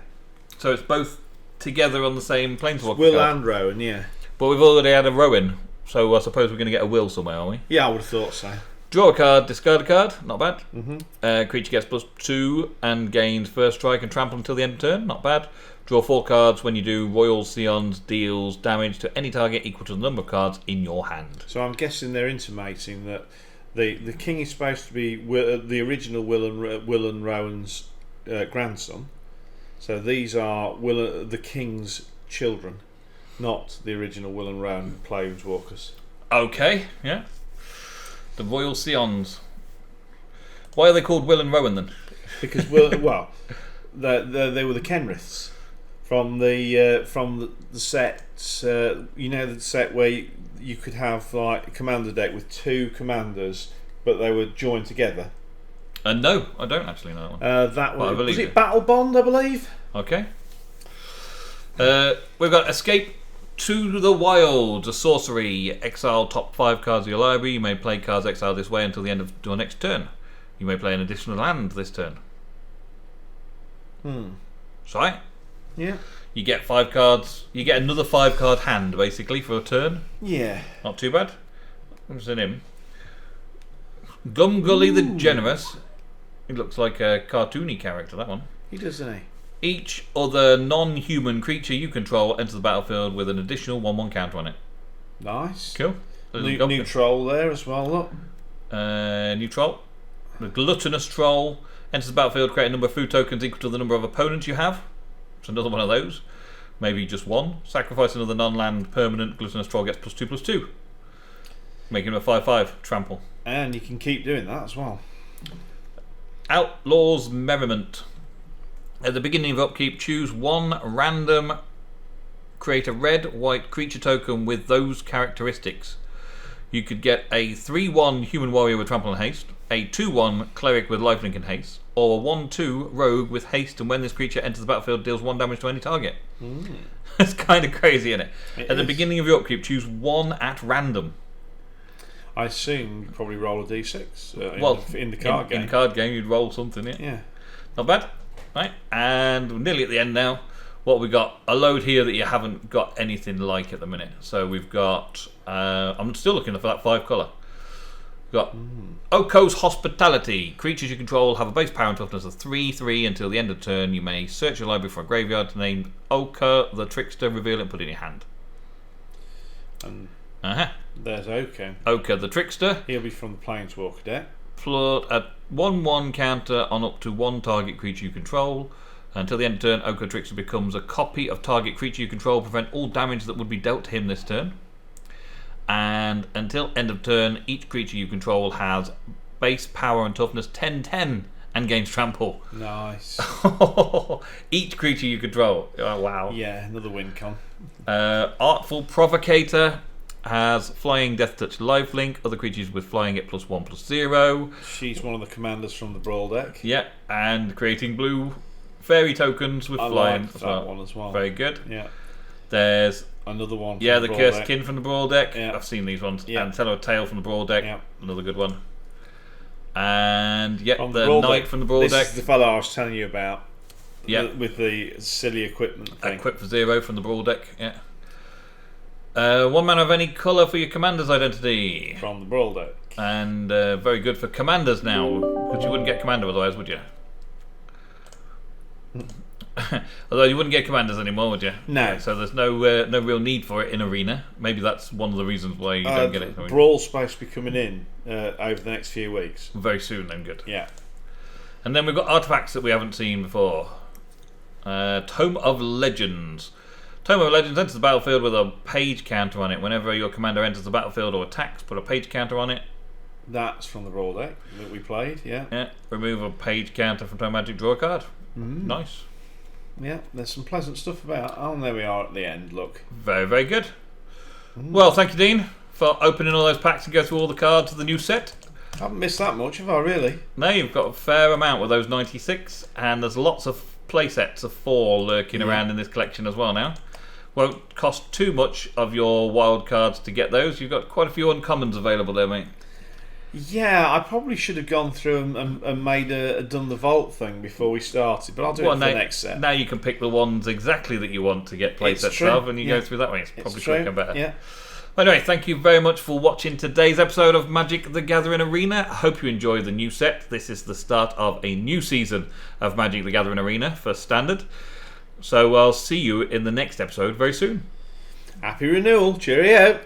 So it's both together on the same Planeswalker Will card. and Rowan. Yeah, But we've already had a Rowan, so I suppose we're going to get a Will somewhere, are we? yeah, I would have thought so. Draw a card, discard a card, not bad. Creature gets +2 and gains first strike and trample until the end of turn, not bad. Draw 4 cards. When you do, Royal Scions deals damage to any target equal to the number of cards in your hand. So I'm guessing they're intimating that the king is supposed to be the original Will and Rowan's grandson. So these are the king's children, not the original Will and Rowan planeswalkers. Okay, yeah. The Royal Scions. Why are they called Will and Rowan then? Because they were the Kenriths from the set. You know, the set where you could have like a commander deck with 2 commanders, but they were joined together. No, I don't actually know that one. That Well, I was believe it. you. Battle Bond, I believe. Okay. We've got Escape to the Wild, a sorcery. Exile top 5 cards of your library. You may play cards exiled this way until the end of your next turn. You may play an additional land this turn. Sorry? Yeah. You get 5 cards. You get another 5 card hand basically for a turn. Yeah. Not too bad. What's in him? Gumgully the Generous. He looks like a cartoony character, that one. He does, doesn't he? Each other non-human creature you control enters the battlefield with an additional 1/1 counter on it. Nice. Cool. New troll there as well. Look. New troll. The Gluttonous Troll enters the battlefield, create a number of food tokens equal to the number of opponents you have. It's another one of those. Maybe just one. Sacrifice another non-land permanent. Gluttonous Troll gets +2/+2. Making him a 5/5 trample. And you can keep doing that as well. Outlaw's Merriment. At the beginning of upkeep, choose 1 random, create a red-white creature token with those characteristics. You could get a 3/1 human warrior with trample and haste, a 2/1 cleric with lifelink and haste, or a 1/2 rogue with haste, and when this creature enters the battlefield, deals 1 damage to any target. It's kind of crazy, isn't it? At the beginning of your upkeep, choose 1 at random. I assume you probably roll a d6 in the card game. In the card game, you'd roll something, yeah. Yeah. Not bad. Right, and we're nearly at the end now. What we got? A load here that you haven't got anything like at the minute. So we've got. I'm still looking for that 5 colour. We've got Oko's Hospitality. Creatures you control have a base power and toughness of 3/3 until the end of turn. You may search your library for a graveyard named Oka the Trickster, reveal it and put it in your hand. And Uh-huh. there's Oka. Oka the Trickster. He'll be from the Planeswalker deck. Plot a 1/1 counter on up to 1 target creature you control. Until the end of turn, Oka Trickster becomes a copy of target creature you control. Prevent all damage that would be dealt to him this turn. And until end of turn, each creature you control has base power and toughness 10/10 and gains trample. Nice. Each creature you control. Oh, wow. Yeah, another win con. Artful Provocator has flying, death touch, lifelink. Other creatures with flying get +1/+0. She's one of the commanders from the Brawl deck. Yeah, and creating blue fairy tokens with I flying like as that well. one as well. Very good. Yeah. There's Another one. From the Brawl Cursed deck. Kin from the Brawl deck. Yeah. I've seen these ones. Yeah. And Tell a Tale from the Brawl deck. Yeah. Another good one. And From the Brawl Knight deck. from the Brawl This deck. is the fellow I was telling you about. Yeah. With the silly equipment thing. Equip for 0 from the Brawl deck. Yeah. 1 mana of any colour for your commander's identity. From the Brawl deck. And very good for commanders now, because you wouldn't get commander otherwise, would you? Although you wouldn't get commanders anymore, would you? No. Yeah, so there's no real need for it in Arena. Maybe that's one of the reasons why you don't get it. Brawl's supposed to be coming in over the next few weeks. Very soon, then, good. Yeah. And then we've got artifacts that we haven't seen before. Tome of Legends. Tome of Legends enters the battlefield with a page counter on it. Whenever your commander enters the battlefield or attacks, put a page counter on it. That's from the Brawl deck that we played, yeah. Yeah. Remove a page counter from Tome Magic, draw a card. Nice. Yeah, there's some pleasant stuff about. Oh, and there we are at the end, look. Very, very good. Well, thank you, Dean, for opening all those packs and go through all the cards of the new set. I haven't missed that much, have I, really? No, you've got a fair amount with those 96, and there's lots of play sets of 4 lurking around in this collection as well now. Won't cost too much of your wild cards to get those. You've got quite a few uncommons available there, mate. Yeah, I probably should have gone through and made done the vault thing before we started, but I'll do it for the next set. Now you can pick the ones exactly that you want to get play sets of, and you go through that way. It's probably quicker and better. Yeah. Anyway, thank you very much for watching today's episode of Magic the Gathering Arena. I hope you enjoyed the new set. This is the start of a new season of Magic the Gathering Arena for Standard. So I'll see you in the next episode very soon. Happy renewal. Cheerio.